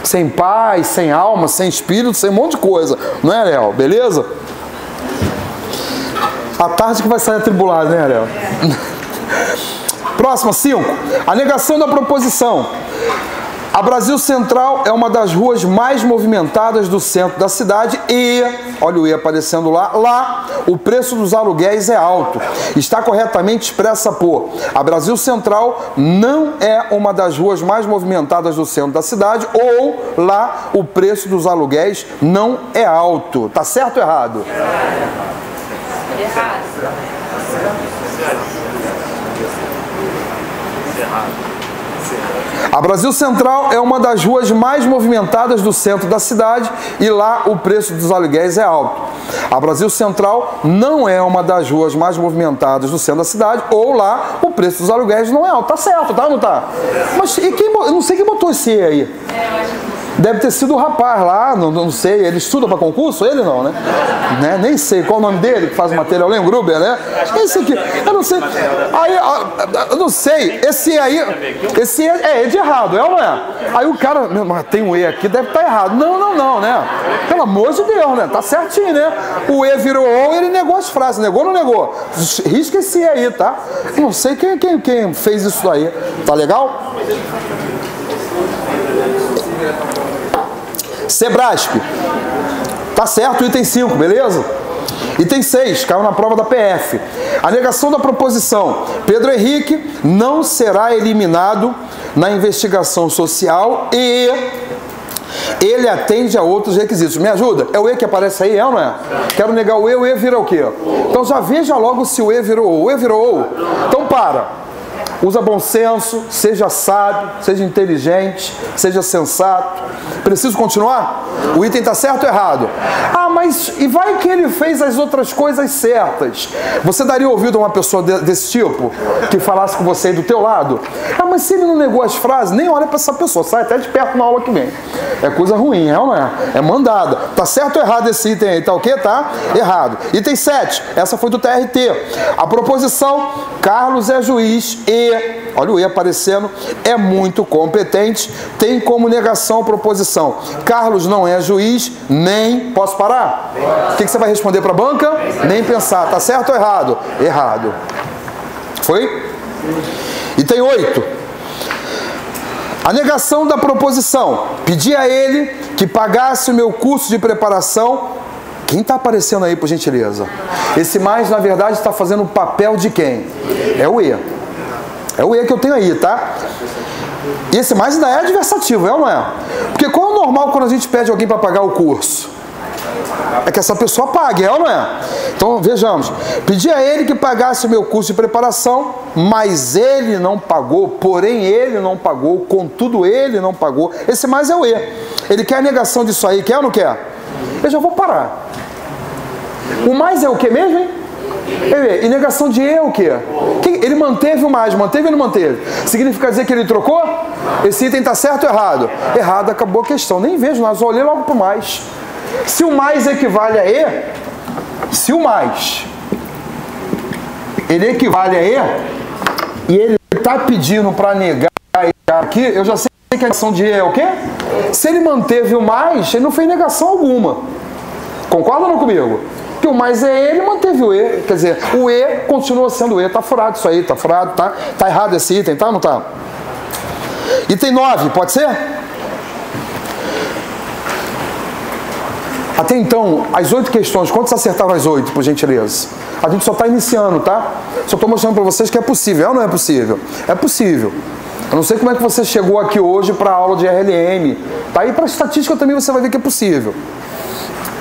Sem paz, sem alma, sem espírito, sem um monte de coisa. Não é, Ariel? Beleza? À tarde que vai sair atribulado, né, Ariel? Próxima, 5. A negação da proposição. A Brasil Central é uma das ruas mais movimentadas do centro da cidade e, olha o E aparecendo lá o preço dos aluguéis é alto. Está corretamente expressa por: a Brasil Central não é uma das ruas mais movimentadas do centro da cidade, ou lá o preço dos aluguéis não é alto. Tá certo ou errado? Errado. A Brasil Central é uma das ruas mais movimentadas do centro da cidade e lá o preço dos aluguéis é alto. A Brasil Central não é uma das ruas mais movimentadas do centro da cidade, ou lá o preço dos aluguéis não é alto. Tá certo, tá? Não tá? Mas e quem, eu não sei quem botou esse E aí. Deve ter sido o rapaz lá, não sei, ele estuda para concurso? Ele não, né? Nem sei qual o nome dele que faz o material, lembra? Gruber, né? Esse aqui, eu não sei. Aí, eu não sei, esse aí, esse é de errado, é ou não é? Aí o cara, mas tem um E aqui, deve estar errado. Não, né? Pelo amor de Deus, né? Tá certinho, né? O E virou O, ele negou as frases, negou ou não negou? Risca esse E aí, tá? Não sei quem fez isso aí. Tá legal? Sebrasp. Tá certo, item 5, beleza? Item 6, caiu na prova da PF. A negação da proposição. Pedro Henrique não será eliminado na investigação social e ele atende a outros requisitos. Me ajuda? É o E que aparece aí, é ou não é? Quero negar o E vira o quê? Então já veja logo se o E virou O. O E virou O. Então para. Usa bom senso, seja sábio, seja inteligente, seja sensato. Preciso continuar? O item está certo ou errado? Ah, mas e vai que ele fez as outras coisas certas? Você daria ouvido a uma pessoa desse tipo, que falasse com você aí do teu lado? Ah, mas se ele não negou as frases, nem olha para essa pessoa, sai até de perto na aula que vem. É coisa ruim, é ou não é? É mandada. Tá certo ou errado esse item aí? Tá o quê? Tá? Errado. Item 7, essa foi do TRT. A proposição: Carlos é juiz e, olha o E aparecendo, é muito competente, tem como negação a proposição: Carlos não é juiz, nem... Posso parar? O que você vai responder para a banca? Nem pensar. Tá certo ou errado? Errado. Foi? Item 8. A negação da proposição: pedi a ele que pagasse o meu curso de preparação. Quem está aparecendo aí, por gentileza? Esse mais, na verdade, está fazendo o papel de quem? É o E. É o E que eu tenho aí, tá? E esse mais ainda é adversativo, é ou não é? Porque qual é o normal quando a gente pede alguém para pagar o curso? É que essa pessoa pague, é ou não é? Então, vejamos. Pedi a ele que pagasse o meu curso de preparação, mas ele não pagou, porém ele não pagou, contudo ele não pagou. Esse mais é o E. Ele quer a negação disso aí, quer ou não quer? Eu já vou parar. O mais é o que mesmo, hein? E negação de E é o quê? Ele manteve o mais, manteve ou não manteve? Significa dizer que ele trocou? Esse item está certo ou errado? Errado, acabou a questão. Nem vejo, nós só olhei logo para o mais. Se o mais equivale a E, se o mais ele equivale a E, e ele está pedindo para negar aqui, eu já sei que a negação de E é o quê? Se ele manteve o mais, ele não fez negação alguma. Concorda ou não comigo? Que o mais é E, ele manteve o E. Quer dizer, o E continua sendo o E. Tá furado isso aí, tá furado, tá? Tá errado esse item, tá ou não tá? Item 9, pode ser? Até então, as 8 questões, quantos acertaram as 8, por gentileza? A gente só está iniciando, tá? Só estou mostrando para vocês que é possível. É ou não é possível? É possível. Eu não sei como é que você chegou aqui hoje para a aula de RLM. Tá? E para a estatística também você vai ver que é possível.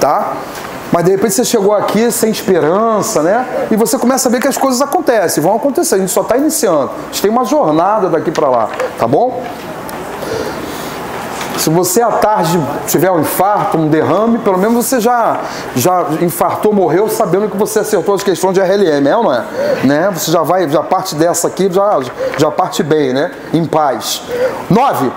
Tá? Mas de repente você chegou aqui sem esperança, né? E você começa a ver que as coisas acontecem, vão acontecer. A gente só está iniciando. A gente tem uma jornada daqui para lá. Tá bom? Se você à tarde tiver um infarto, um derrame, pelo menos você já infartou, morreu, sabendo que você acertou as questões de RLM, é ou não é? Né? Você já parte dessa aqui, já parte bem, né? Em paz. 9.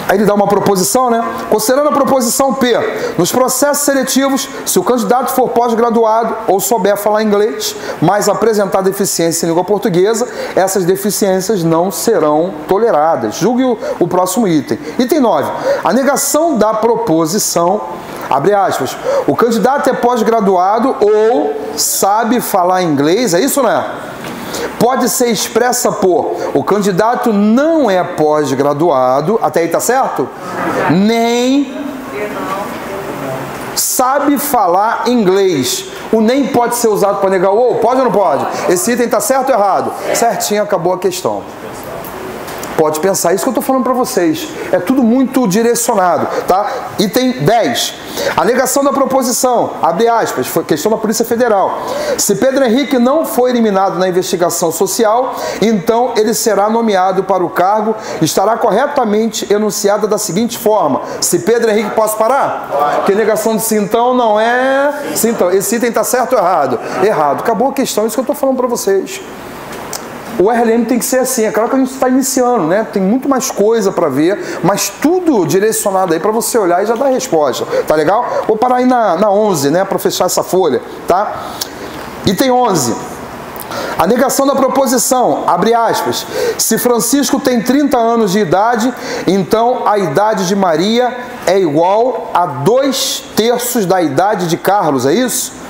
Aí ele dá uma proposição, né? Considerando a proposição P, nos processos seletivos, se o candidato for pós-graduado ou souber falar inglês, mas apresentar deficiência em língua portuguesa, essas deficiências não serão toleradas. Julgue o próximo item. Item 9. A negação da proposição: abre aspas, o candidato é pós-graduado ou sabe falar inglês, é isso, né? Pode ser expressa por, o candidato não é pós-graduado, até aí tá certo? Nem sabe falar inglês. O nem pode ser usado para negar o ou? Pode ou não pode? Esse item tá certo ou errado? Certinho, acabou a questão. Pode pensar, isso que eu estou falando para vocês. É tudo muito direcionado, tá? Item 10. A negação da proposição, abre aspas, foi questão da Polícia Federal. Se Pedro Henrique não foi eliminado na investigação social, então ele será nomeado para o cargo, estará corretamente enunciada da seguinte forma. Se Pedro Henrique, posso parar? Que negação de então não é... Então, esse item está certo ou errado? Errado. Acabou a questão, isso que eu estou falando para vocês. O RLM tem que ser assim, é claro que a gente está iniciando, né? Tem muito mais coisa para ver, mas tudo direcionado aí para você olhar e já dar a resposta, tá legal? Vou parar aí na 11, né? Para fechar essa folha, tá? Item 11. A negação da proposição, abre aspas, se Francisco tem 30 anos de idade, então a idade de Maria é igual a 2/3 da idade de Carlos, é isso?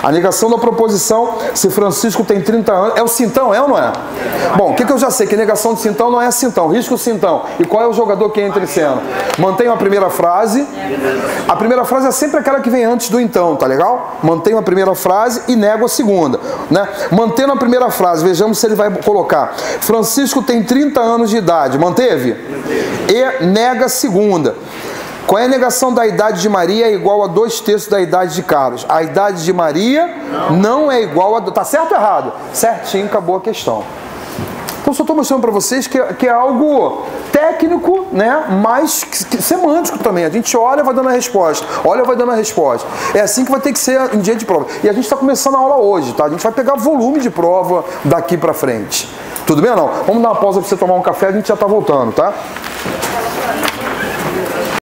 A negação da proposição, se Francisco tem 30 anos, é o cintão, é ou não é? Bom, o que eu já sei? Que negação de cintão não é cintão, risco cintão. E qual é o jogador que entra em cena? Mantenho a primeira frase. A primeira frase é sempre aquela que vem antes do então, tá legal? Mantenho a primeira frase e nego a segunda, né? Mantendo a primeira frase, vejamos se ele vai colocar. Francisco tem 30 anos de idade, manteve? E nega a segunda. Qual é a negação da idade de Maria é igual a 2/3 da idade de Carlos? A idade de Maria não é igual a... Tá certo ou errado? Certinho, acabou a questão. Então, só estou mostrando para vocês que é algo técnico, né? Mas semântico também. A gente olha e vai dando a resposta. Olha e vai dando a resposta. É assim que vai ter que ser em dia de prova. E a gente está começando a aula hoje, tá? A gente vai pegar volume de prova daqui para frente. Tudo bem ou não? Vamos dar uma pausa para você tomar um café, a gente já está voltando, tá?